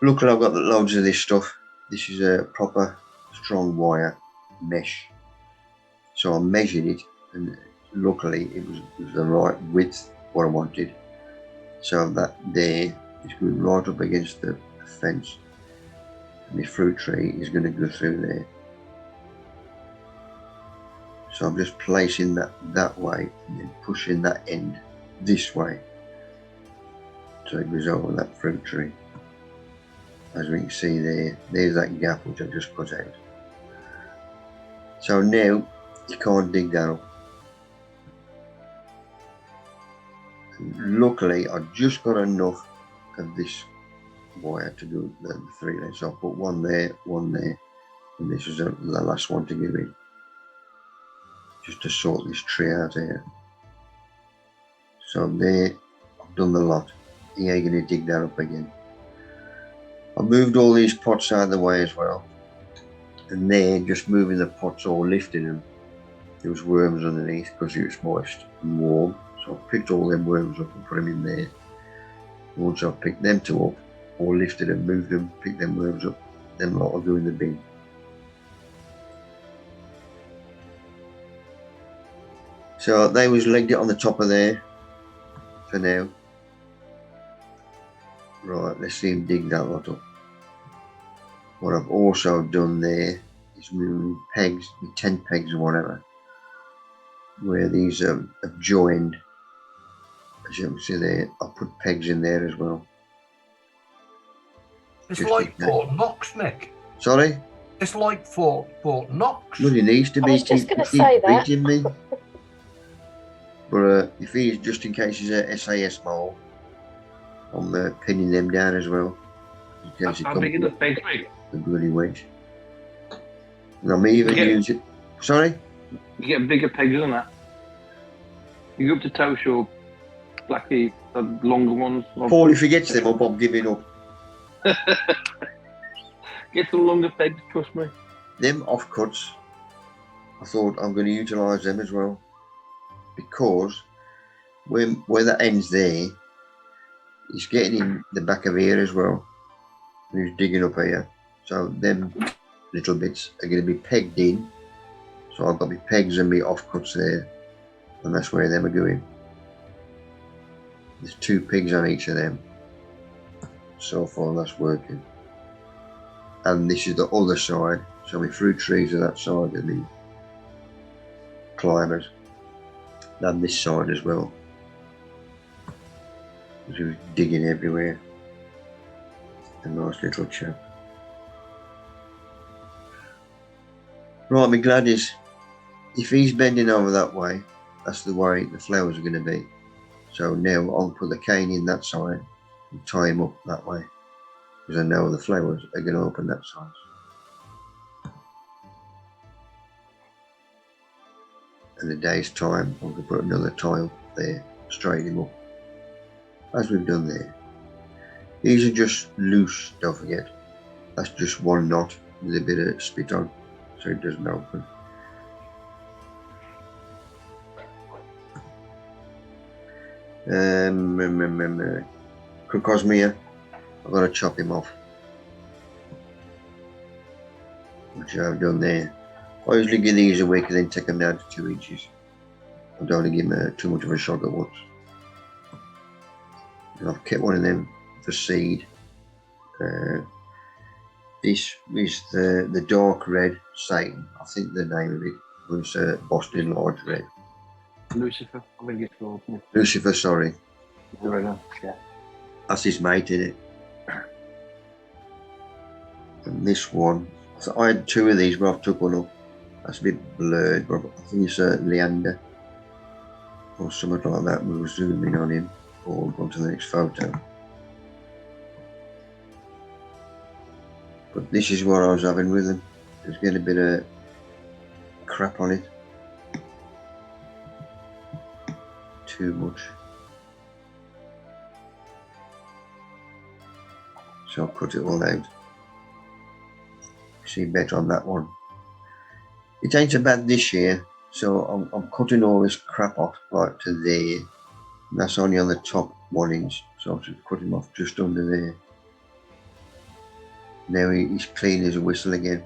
Luckily I've got loads of this stuff. This is a proper strong wire mesh. So I measured it, and luckily it was the right width, what I wanted. So that there is going right up against the fence. And my fruit tree is going to go through there. So I'm just placing that way and then pushing that end this way. So it goes over that fruit tree. As we can see there's that gap which I've just cut out. So now you can't dig that up. And luckily I just got enough of this wire to do the 3 layers. So I'll put one there, and this is the last one to give in. Just to sort this tree out here. So there, I've done the lot. You ain't going to dig that up again. I moved all these pots out of the way as well. And there, just moving the pots or lifting them, there was worms underneath because it was moist and warm. So I picked all them worms up and put them in there. And once I picked them two up, or lifted them, moved them, picked them worms up, them lot will go in the bin. So they was legged it on the top of there for now. Right, let's see him dig that lot up. What I've also done there is moving pegs, 10 pegs or whatever, where these have joined. As you can see there, I'll put pegs in there as well. It's Just like Fort Knox, Nick. Sorry? It's like Fort Knox. Well, he needs to I be was just going to say that. beating me. But if he's just in case he's a SAS mole, I'm pinning them down as well. In case he How comes big is the with pegs? the bloody wedge. And I'm even using. Sorry? You get bigger pegs than that. You go up to toe shore, Blackie, the longer ones. Paul, if he gets them up, I'm giving up. Get some longer pegs, trust me. Them offcuts, I thought I'm going to utilise them as well. Because where that ends there, he's getting in the back of here as well. And he's digging up here. So them little bits are going to be pegged in. So I've got my pegs and my offcuts there. And that's where them are going. There's 2 pigs on each of them. So far that's working. And this is the other side. So my fruit trees are that side of the climbers. And this side as well. He was digging everywhere. A nice little chap. Right, my glad is, if he's bending over that way, that's the way the flowers are going to be. So now I'll put the cane in that side and tie him up that way. Because I know the flowers are going to open that side. In a day's time, I'm going to put another tile there, straighten him up. As we've done there. These are just loose, don't forget. That's just one knot with a bit of spit on, so it doesn't open. Crocosmia, I've got to chop him off. Which I've done there. I usually give these a week and then take them down to 2 inches. I don't want to give them too much of a shock at once. And I've kept one of them for seed. This is the dark red Satan. I think the name of it was Boston Large Red. Lucifer, I think it's called. Lucifer, sorry. Yeah. That's his mate, isn't it? And this one, so I had 2 of these, but I've took one up. That's a bit blurred, but I think it's Leander or something like that. We'll zoom in on him or go to the next photo. But this is what I was having with them. There's getting a bit of crap on it. Too much. So I'll cut it all out. See better on that one. It ain't so bad this year, so I'm cutting all this crap off right to there. And that's only on the top 1 inch, so I'll just cut him off just under there. Now he's clean as a whistle again.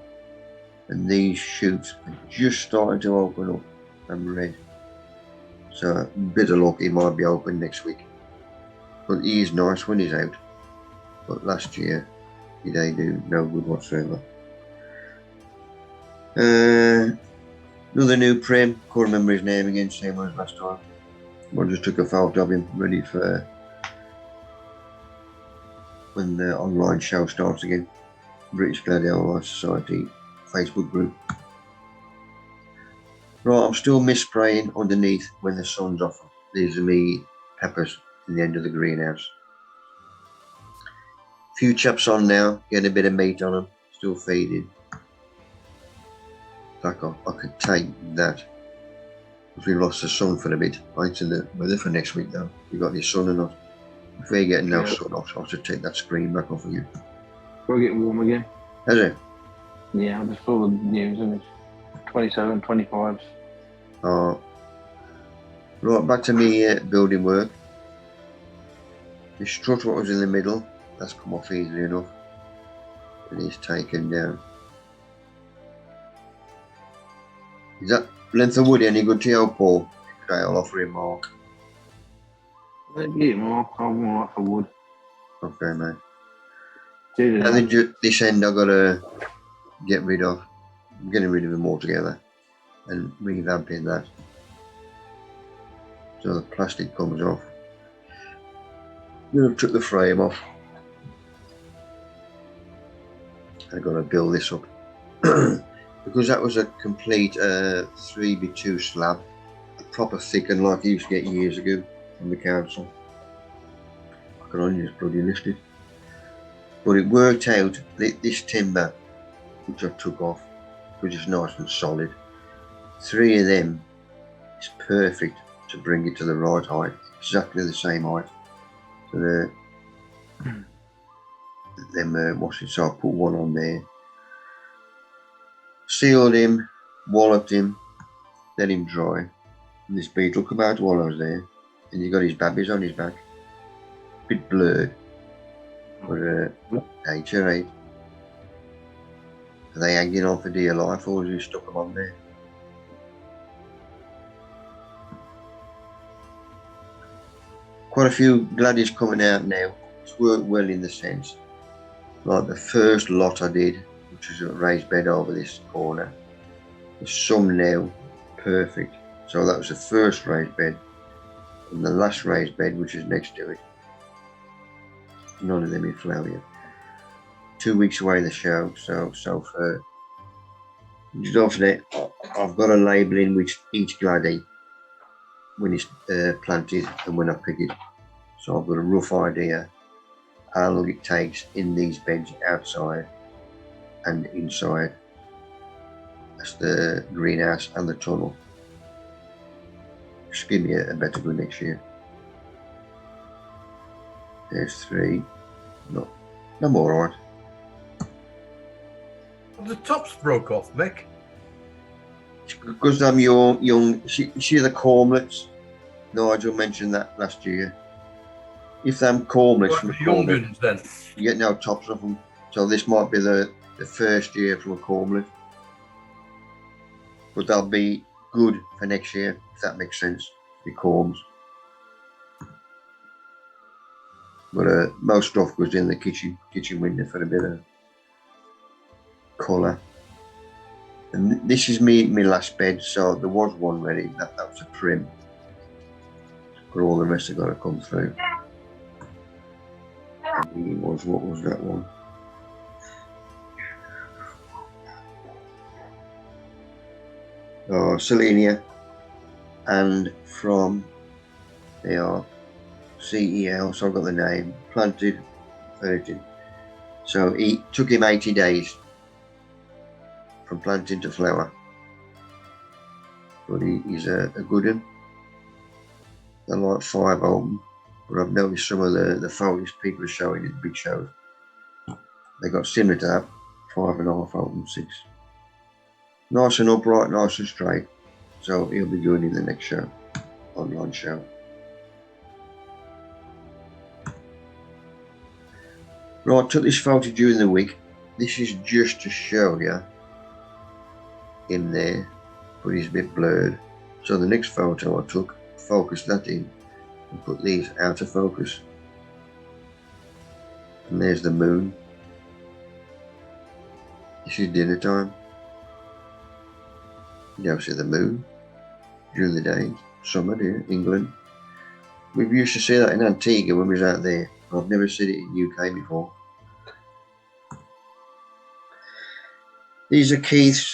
And these shoots are just starting to open up and red. So a bit of luck, he might be open next week. But he is nice when he's out. But last year, he didn't do no good whatsoever. Another new prim. Can't remember his name again, same as last time. I just took a photo of him ready for when the online show starts again. British Gladiator Life Society Facebook group. Right, I'm still mist-spraying underneath when the sun's off. These are me peppers in the end of the greenhouse. Few chaps on now, getting a bit of meat on them, still feeding. Like I could take that. If we lost the sun for a bit, right to the weather for next week though. You got any sun or not? If we get no sun off, I'll just take that screen back off again. We're getting warm again. Has it? Yeah, I just saw the news and it's 27, 25. Right, back to me building work. The strut what was in the middle, that's come off easily enough. And it's taken down. Is that length of wood any good to you, Paul? Okay, I'll offer him Mark. Get more, I'm more for wood. Okay, mate. Yeah. I think this end I've got to get rid of. I'm getting rid of them altogether and revamping that. So the plastic comes off. I'm going to took the frame off. I've got to build this up. Because that was a complete 3x2 slab. A proper thick and like I used to get years ago from the council. I could only just bloody lift it. But it worked out, this timber, which I took off, which is nice and solid. 3 of them is perfect to bring it to the right height, exactly the same height. So what's it? So I put one on there, sealed him, walloped him, let him dry. And this beetle come out while I was there, and he got his babbies on his back, bit blurred, but nature, right? Are they hanging on for dear life, or have you stuck them on there? Quite a few gladies coming out now. It's worked well in the sense. Like the first lot I did, which is a raised bed over this corner. There's some now, perfect. So that was the first raised bed. And the last raised bed, which is next to it. None of them in flower yet. 2 weeks away the show, so far. Just after that, I've got a label in which each gladdy, when it's planted and when I pick it. So I've got a rough idea how long it takes in these beds outside and inside. That's the greenhouse and the tunnel. Just give me a better good next year. There's 3. No, I'm alright. The tops broke off, Mick. Because I'm young. See the cormlets? Nigel mentioned that last year. If them cormlets Like from the a young cormlet, ones then. you get no tops of them. So this might be the first year from a cormlet. But they'll be good for next year, if that makes sense. The corms. But most stuff goes in the kitchen window for a bit of colour. And this is me last bed, so there was one ready. That was a prim. But all the rest have got to come through. And what was that one? Selenia, and from they are CEL, so I've got the name, planted 13. So it took him 80 days from planting to flower. But he's a good one. They're like 5 open, but I've noticed some of the photos people are showing in big shows. They got similar to that, 5.5 open, 6. Nice and upright, nice and straight. So he'll be good in the next show, online show. Right, I took this photo during the week. This is just to show you him there, but he's a bit blurred. So the next photo I took, focused that in and put these out of focus. And there's the moon. This is dinner time. You don't see the moon during the day. Summer here, England. We used to see that in Antigua when we was out there. I've never seen it in UK before. These are Keith's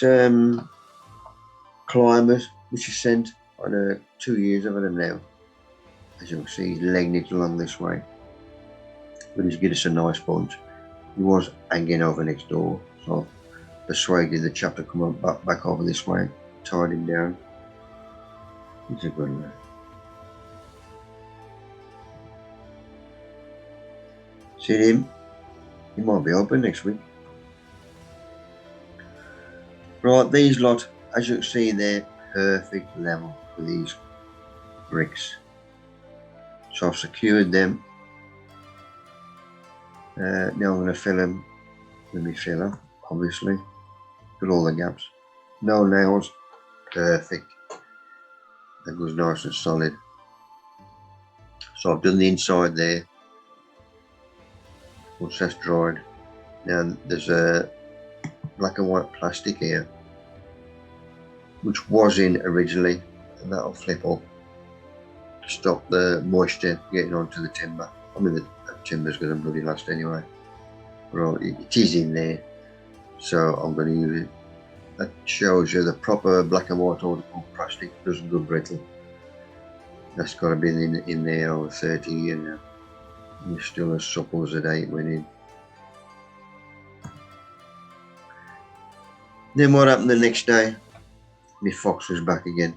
climbers, which he sent on 2 years of them now. As you can see, he's legging it along this way. But he's given us a nice bunch. He was hanging over next door, so I persuaded the chap to come back over this way, tied him down. He's a good lad. See him? He might be open next week. Right, these lot, as you can see, they're perfect level for these bricks. So I've secured them. Now I'm going to fill them with my filler, obviously. Fill all the gaps. No nails, perfect. That goes nice and solid. So I've done the inside there. Once that's dried, now there's a black and white plastic here, which was in originally, and that'll flip up to stop the moisture getting onto the timber. I mean, the timber's going to bloody last anyway. Right, it is in there, so I'm going to use it. That shows you the proper black and white audible plastic doesn't go brittle. That's got to be in there over 30 years now. And it's still as supple as the day it went in. Then what happened the next day? My fox was back again.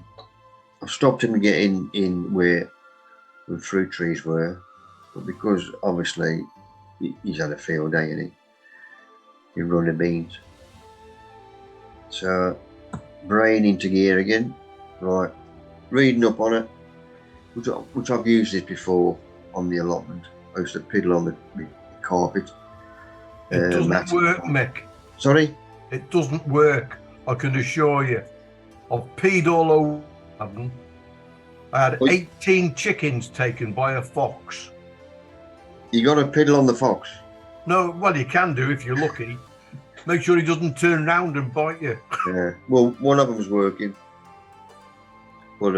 I stopped him getting in where the fruit trees were, but because obviously he's had a field day, hasn't he? He run the beans. So brain into gear again, right? Reading up on it, which I've used this before on the allotment. I used to piddle on the carpet. It doesn't work, Mick. Sorry? It doesn't work, I can assure you. I've peed all over them. I had 18 chickens taken by a fox. You got to piddle on the fox? No, well, you can do if you're lucky. Make sure he doesn't turn round and bite you. Yeah, well, one of them's working. But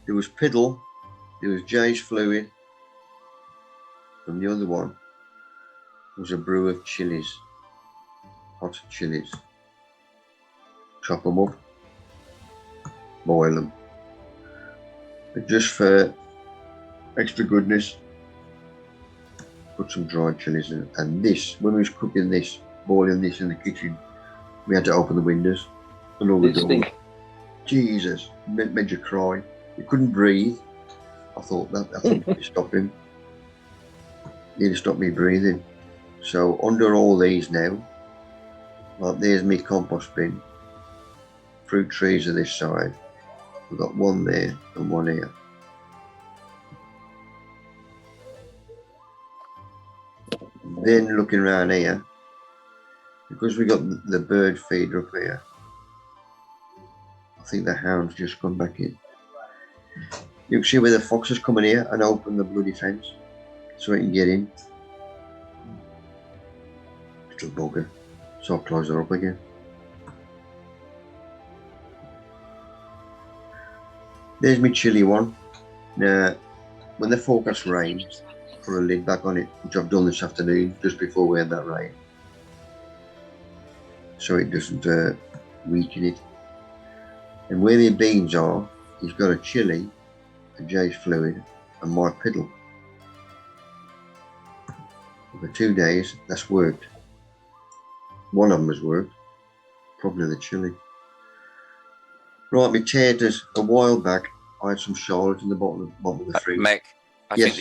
there was piddle, there was Jay's fluid, and the other one was a brew of chilies, hot chilies. Chop them up, boil them. But just for extra goodness, put some dried chilies in. And this, when we was cooking this, boiling this in the kitchen, we had to open the windows and all the doors. Jesus, made you cry. You couldn't breathe. I thought it stopped him. Nearly stopped me breathing. So under all these now, like there's my compost bin. Fruit trees are this side. We've got one there and one here. Then looking around here, because we got the bird feeder up here, I think the hound's just come back in. You can see where the fox has come in here and opened the bloody fence so it can get in. Little bugger. So I'll close her up again. There's my chilli one. Now, when the forecast rain, put a lid back on it, which I've done this afternoon, just before we had that rain. So it doesn't weaken it. And where the beans are, he's got a chili, a Jay's fluid, and my piddle. For 2 days, that's worked. One of them has worked, probably the chili. Right, my taters, a while back, I had some Charlotte in the bottom of the fridge. Mick, I Yes.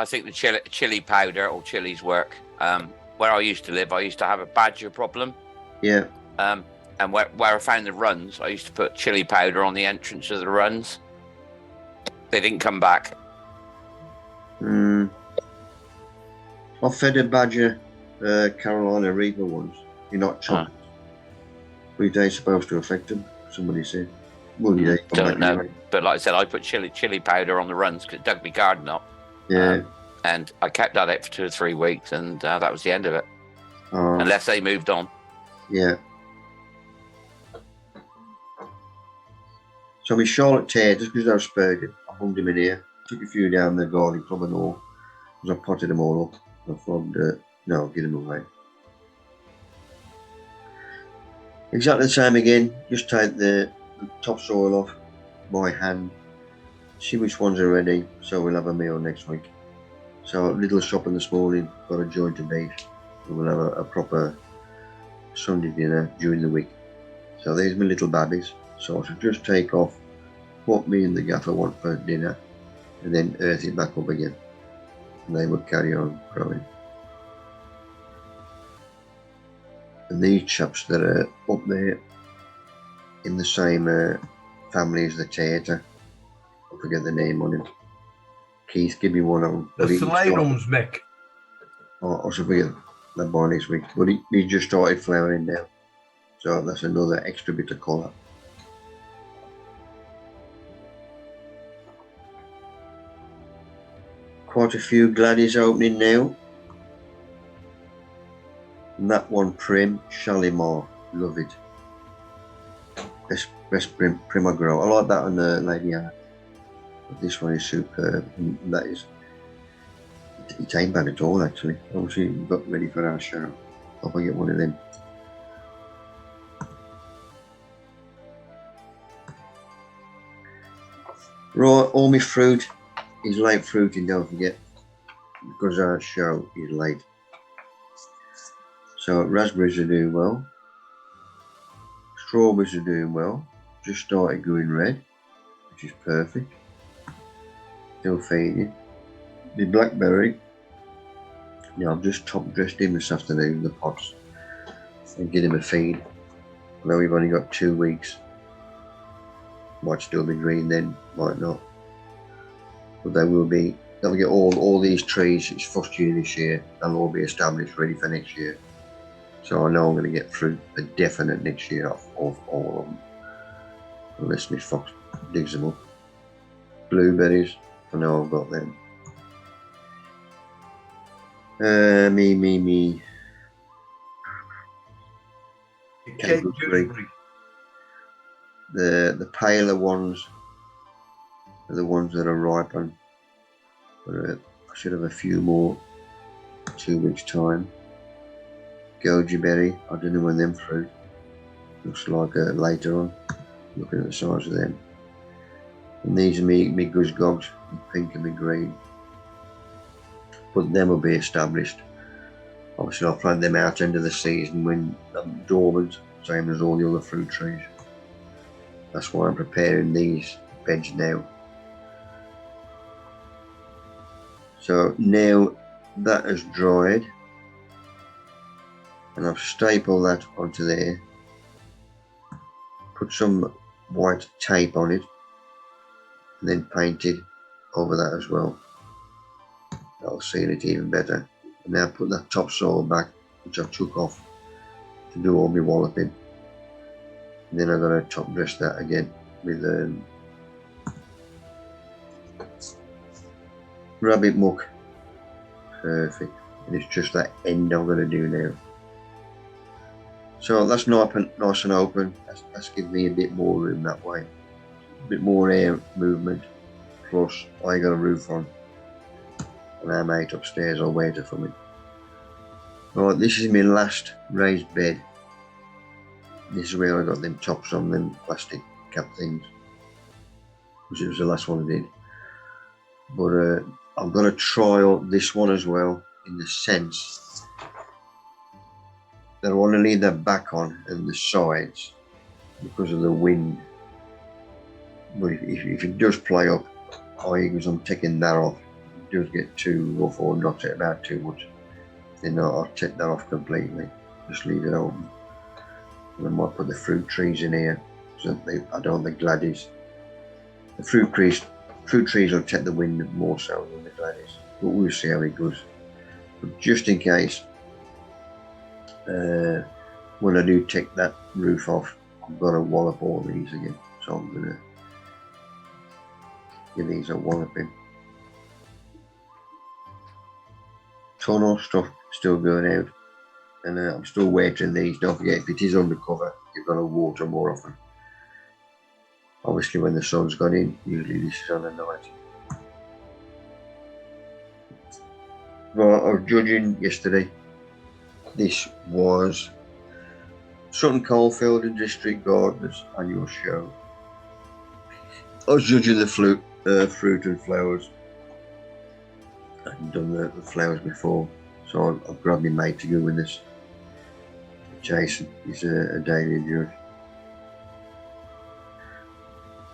think the chili powder or chilies work. Where I used to live, I used to have a badger problem. Yeah. And where I found the runs, I used to put chili powder on the entrance of the runs. They didn't come back. I fed a badger Carolina Reaper once. You're not chocolate. 3 days supposed to affect them, somebody said. Well, yeah, Don't know. Anyway. But like I said, I put chili powder on the runs because it dug my garden up. Yeah. And I kept that out for 2 or 3 weeks, and that was the end of it. Unless they moved on. Yeah. So my Charlotte taters, because they were spurging, I hung them in here. Took a few down the garden club and all, because I potted them all up. I thought, no, I'll get them away. Exactly the same again. Just take the topsoil off by hand. See which ones are ready, so we'll have a meal next week. So little shopping this morning, got a joint of beef. We'll have a proper Sunday dinner during the week. So there's my little babbies. So I should just take off what me and the gaffer want for dinner and then earth it back up again. And they would carry on growing. And these chaps that are up there in the same family as the tater, I forget the name on him. Keith, give me one on. The Solanums, Mick. Oh, I should forget that by next week. But he just started flowering now. So that's another extra bit of colour. Quite a few gladdies opening now. And that one prim, Shalimar, love it. Best prim I grow. I like that on the Lady Anna. But this one is superb. And that is, it ain't bad at all actually. Obviously we got ready for our show. Hope I get one of them. Right, all my fruit is late fruiting, don't forget, because our show is late. So raspberries are doing well. Strawberries are doing well. Just started going red, which is perfect. Still feeding. The blackberry, I've just top dressed him this afternoon, the pots, and get him a feed. I know we've only got 2 weeks. Might still be green then, might not. But they will be, they'll get all these trees, it's first year this year, they'll all be established, ready for next year. So I know I'm going to get fruit a definite next year off all of them. Unless my fox digs them up. Blueberries, I know I've got them. Me. Cape gooseberry. The paler ones are the ones that are ripened. But I should have a few more 2 weeks time. Goji berry, I don't know when them fruit. Looks like later on, looking at the size of them. And these are me goose gogs, me pink and me green. But them will be established. Obviously I'll plant them out end of the season when I'm dormant, same as all the other fruit trees. That's why I'm preparing these beds now. So now that has dried, and I've stapled that onto there, put some white tape on it, and then painted over that as well. That'll seal it even better. And now put that topsoil back, which I took off to do all my walloping. And then I'm going to top dress that again with rabbit muck. Perfect. And it's just that end I'm going to do now. So that's nice and open. That's giving me a bit more room that way. A bit more air movement. Plus I got a roof on. And our mate upstairs will wait for me. Right, this is my last raised bed. This is where I got them tops on them plastic cap things, which it was the last one I did. But I'm going to trial this one as well, in the sense that I want to leave that back on and the sides because of the wind. But if it does play up, because I'm taking that off, it does get too rough or knocks it about too much, then I'll take that off completely. Just leave it open. And I might put the fruit trees in here, so I don't want the gladdies. The fruit trees will take the wind more so than the gladdies, but we'll see how it goes. But just in case, when I do take that roof off, I'm going to wallop all these again. So I'm going to give these a walloping. Tunnel stuff still going out. And I'm still watering these. Don't forget, if it is undercover, you've got to water more often. Obviously, when the sun's gone in, usually this is on a night. Right, I was judging yesterday. This was Sutton Coldfield and District Gardeners annual show. I was judging the fruit and flowers. I hadn't done the flowers before, so I've grabbed my mate to go with us. Jason, he's a daily judge.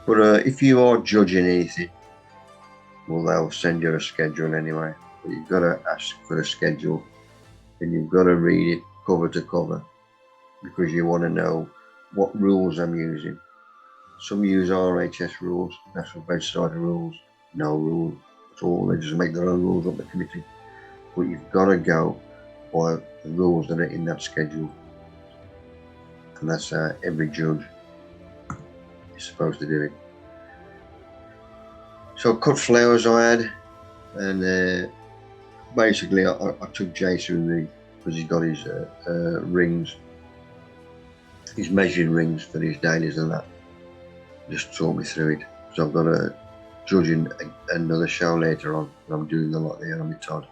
But if you are judging anything, well, they'll send you a schedule anyway. But you've got to ask for a schedule, and you've got to read it cover to cover, because you want to know what rules I'm using. Some use RHS rules, National Veg Society rules, no rules at all. They just make their own rules up the committee. But you've got to go by the rules that are in that schedule. And that's every judge is supposed to do it. So cut flowers I had, and basically I took Jason with me because he's got his rings, his measuring rings for his dailies and that. Just talk me through it. So I've got a judging another show later on, and I'm doing a lot there on my Todd.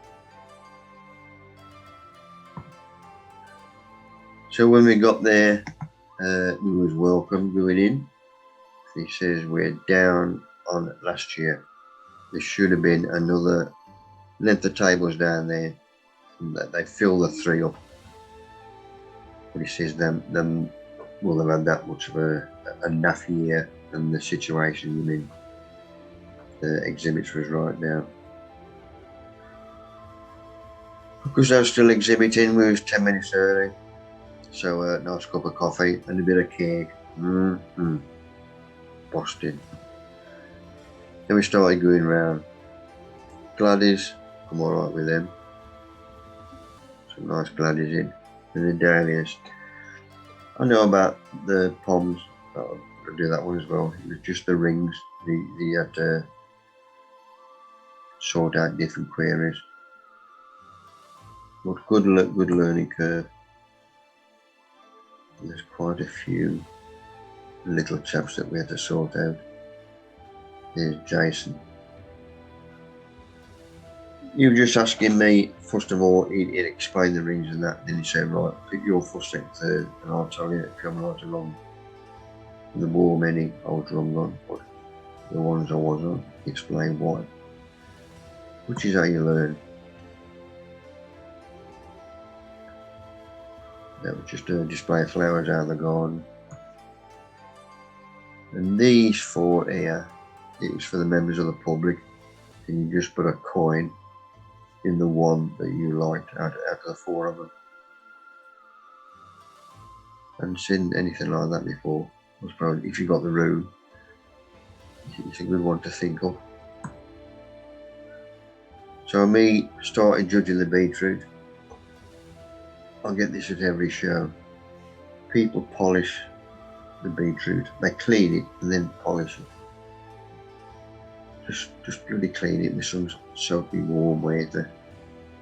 So when we got there, we was welcome going in. He says we're down on last year. There should have been another length of tables down there, and they fill the 3 up. But he says them will have had that much of a naff year and the situation you're in. The exhibits was right now. Because I was still exhibiting, we was 10 minutes early. So a nice cup of coffee and a bit of cake. Boston. Then we started going round. Gladdies, I'm alright with them. Some nice gladdies in. And the dahlias. I know about the poms. I'll do that one as well. It was just the rings. You had to sort out different queries. But good learning curve. There's quite a few little chaps that we had to sort out. Here's Jason. You were just asking me, first of all, he'd explain the rings and that. Then he said, right, pick your first, second, third, and I'll tell you if I'm right or wrong. The more many I was wrong on, but the ones I was on, explain why. Which is how you learn. That was just a display of flowers out of the garden. And these 4 here, it was for the members of the public. And you just put a coin in the one that you liked out of the 4 of them. I hadn't seen anything like that before. I was probably, if you got the room, it's a good one to think of. So me started judging the beetroot. I'll get this at every show. People polish the beetroot. They clean it and then polish it. Just bloody clean it with some soapy warm way to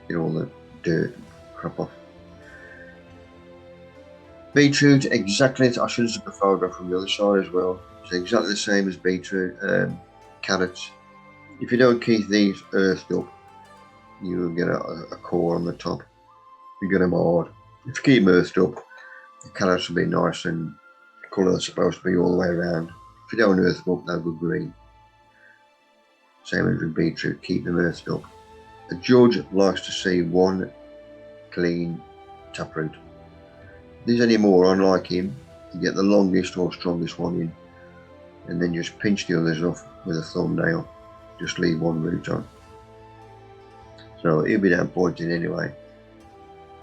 get all the dirt and crap off. Beetroot, exactly. I should have took a photograph from the other side as well. It's exactly the same as beetroot. Carrots. If you don't keep these earthed up, you will get a core on the top. You get them hard. If you keep them earthed up, the carrots will be nice and the colour is supposed to be all the way around. If you don't earth them up, they'll go green. Same as with beetroot, keep them earthed up. A judge likes to see one clean taproot. If there's any more, unlike him, you get the longest or strongest one in, and then just pinch the others off with a thumbnail. Just leave one root on. So he'll be down pointing anyway,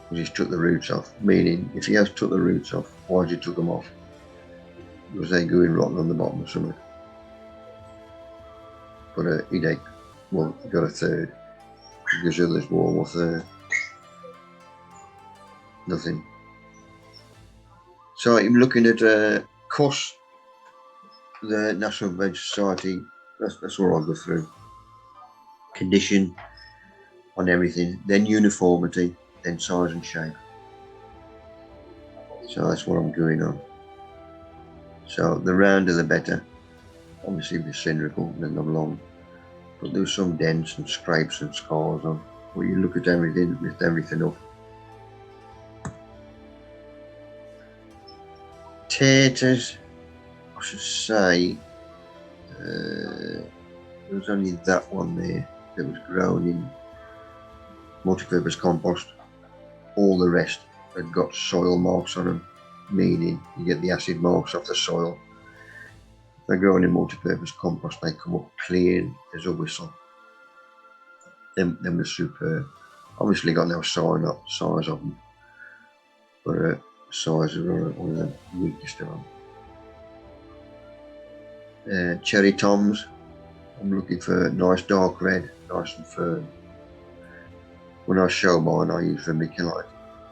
because he's took the roots off. Meaning, if he has took the roots off, why did you took them off? Because they go in rotten on the bottom or something. But he got a third. Because the others were one third. Nothing. So I'm looking at cost, the National Veg Society. That's what I'll go through. Condition on everything, then uniformity, then size and shape. So that's what I'm going on. So the rounder the better. obviously they're cylindrical, they're not long, but there's some dents and scrapes and scars on. Well, you look at everything, lift everything up. Taters, I should say, there was only that one there that was grown in multi-purpose compost. All the rest had got soil marks on them, meaning you get the acid marks off the soil. If they're grown in multi-purpose compost, they come up clean as a whistle. Them were superb. Obviously got no size of them, but size is one of the weakest of them. Cherry Toms, I'm looking for nice dark red, nice and firm. When I show mine, I use vermiculite.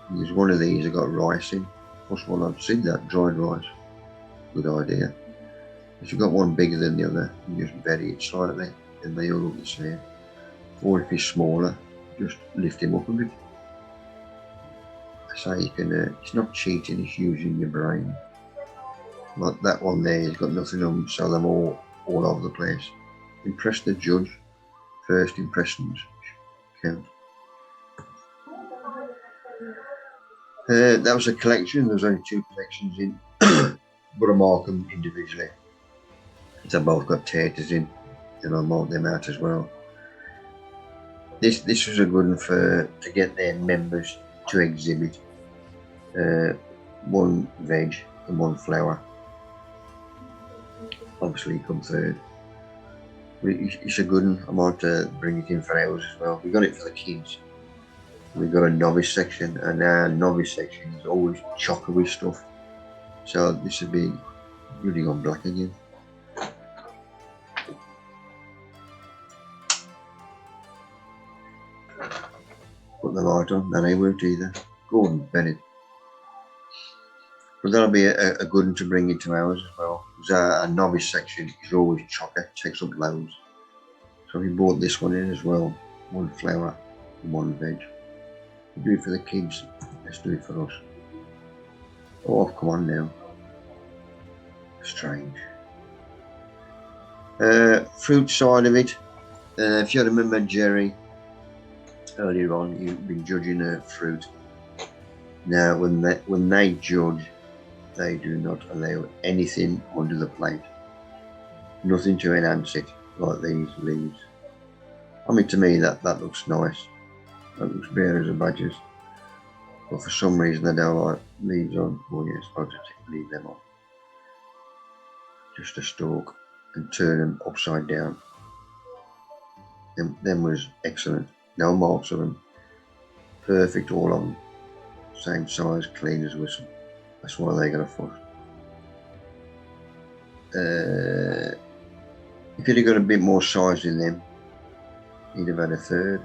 I use one of these, I got rice in. First one I've seen that, dried rice. Good idea. If you've got one bigger than the other, you just vary it slightly, and they all look the same. Or if he's smaller, just lift him up a bit. I say you can, it's not cheating, it's using your brain. Like that one there, he's got nothing on, so them all over the place. Impress the judge. First impressions count. That was a collection. There was only 2 collections in, but I mark them individually. They both got taters in, and I marked them out as well. This was a good one to get their members to exhibit. 1 veg and 1 flower. Obviously, come third. It's a good one. I might bring it in for ours as well. We got it for the kids. We've got a novice section, and our novice section is always chocker with stuff. So this would be really gone black again. Put the light on, that ain't worked either. Gordon Bennett. But that'll be a good one to bring into ours as well. Because our novice section is always chocker, takes up loads. So we brought this one in as well. 1 flower and 1 veg. We do it for the kids, let's do it for us. Oh, come on now. Strange. Fruit side of it. If you remember Jerry, earlier on, you've been judging fruit. Now, when they judge, they do not allow anything under the plate. Nothing to enhance it, like these leaves. I mean, to me, that looks nice. That looks better as a badges. But for some reason, they don't like leaves on. Well, you're supposed to leave them on. Just a stalk and turn them upside down. Them was excellent. No marks on them. Perfect, all of them. Same size, clean as a whistle. That's why they got a fuss. If you'd have got a bit more size in them, you'd have had a third.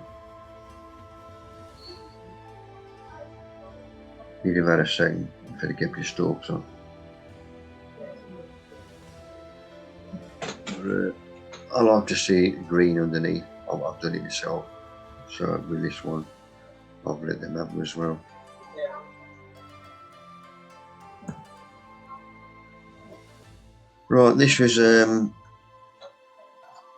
You'd have had a second if you'd have kept your stalks on. But, I like to see green underneath. I've done it myself. So with this one, I've let them have them as well. Right, this was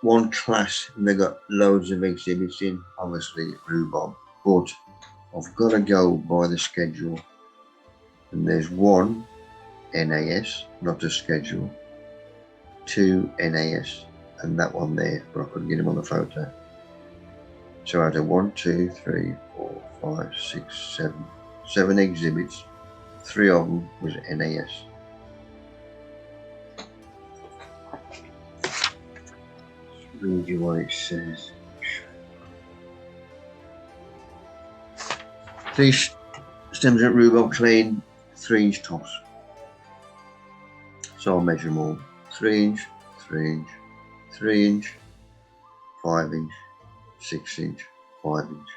one class, and they got loads of exhibits in, obviously rhubarb, but I've got to go by the schedule, and there's 1 NAS, not a schedule, 2 NAS, and that one there, but I couldn't get him on the photo. So I had 1, 2, 3, 4, 5, 6, 7 exhibits. 3 of them was NAS. Read you what it says. 3 stems of rhubarb clean, 3-inch tops. So I'll measure them all. 3-inch, 3-inch, 3-inch, 5-inch, 6-inch, 5-inch.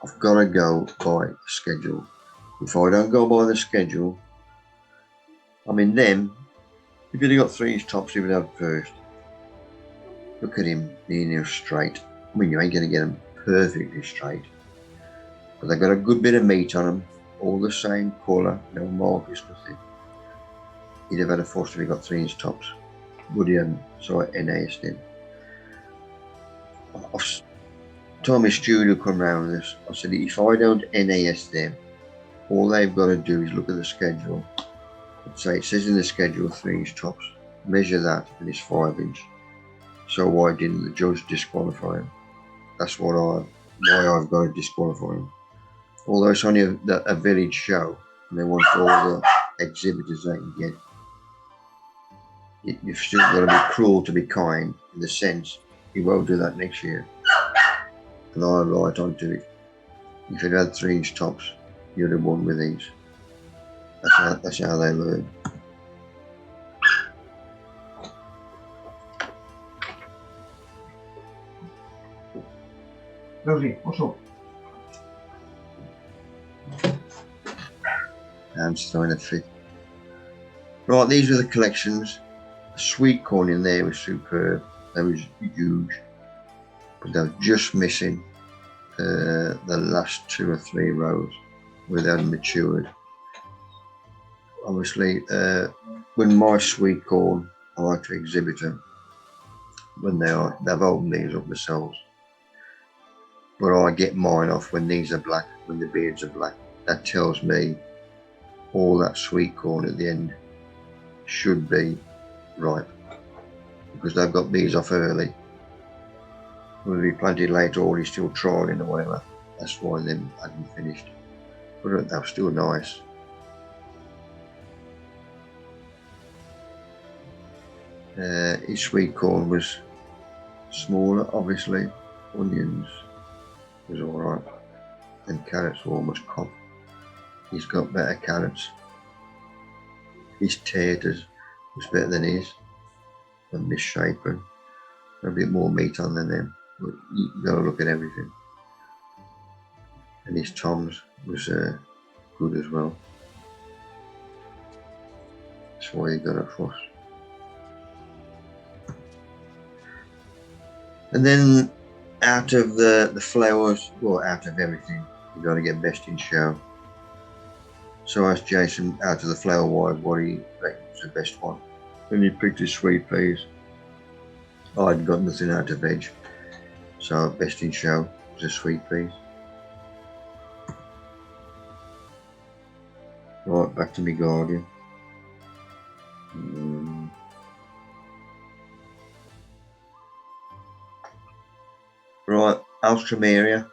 I've got to go by the schedule. If I don't go by the schedule, I mean them, if you'd have got 3-inch tops, you would have first. Look at him near straight. I mean, you ain't going to get them perfectly straight, but they've got a good bit of meat on them, all the same colour, no markers, nothing. He'd have had a fuss if he got 3-inch tops. Woody and so I NAS'd him. Told my steward who come round with this, I said, if I don't NAS them, all they've got to do is look at the schedule and say, it says in the schedule 3-inch tops, measure that and it's 5-inch. So why didn't the judge disqualify him? That's why I've got to disqualify him. Although it's only a village show and they want all the exhibitors they can get, you've still got to be cruel to be kind, in the sense he won't do that next year. And I'm right onto it. If it had 3-inch tops, you'd have won with these. That's how they learn. Rosie, what's up? I'm throwing a fit. Right, these are the collections. The sweet corn in there was superb. That was huge. But they were just missing the last 2 or 3 rows where they hadn't matured. Obviously, when my sweet corn, I like to exhibit them when they've opened these up themselves. But I get mine off when these are black, when the beards are black. That tells me all that sweet corn at the end should be ripe, because they've got these off early. Will be planted later, or he's still trialing or whatever. That's why they hadn't finished. But they were still nice. His sweet corn was smaller, obviously. Onions was alright. And carrots were almost cob. He's got better carrots. His taters was better than his. And misshapen. A bit more meat on than them. But you've got to look at everything. And his toms was good as well. That's why he got a fuss. And then out of the flowers, well, out of everything, you've got to get best in show. So I asked Jason, out of the flower wise, what he reckons was the best one. And he picked his sweet peas. I hadn't got nothing out of veg. So best in show was a sweet peas. Right, back to my garden. Right, Alstroemeria.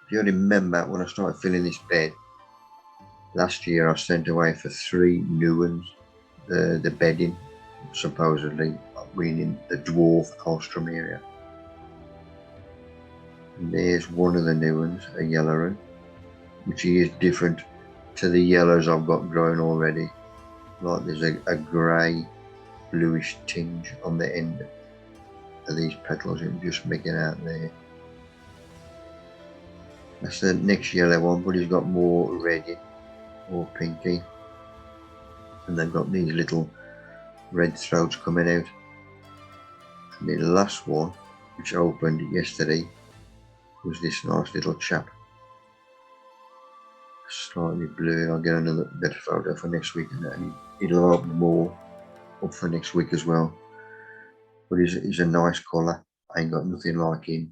If you remember, when I started filling this bed, last year I sent away for 3 new ones, the bedding, supposedly, meaning the dwarf Alstroemeria. And there's one of the new ones, a yellow one, which is different to the yellows I've got growing already. Like there's a grey, bluish tinge on the end of these petals, and just making out there. That's the next yellow one, but he's got more red, more pinky. And they've got these little red throats coming out. And the last one, which opened yesterday, was this nice little chap. Slightly blue. I'll get another better photo for next week, and it'll open more up for next week as well. But he's a nice colour. I ain't got nothing like him.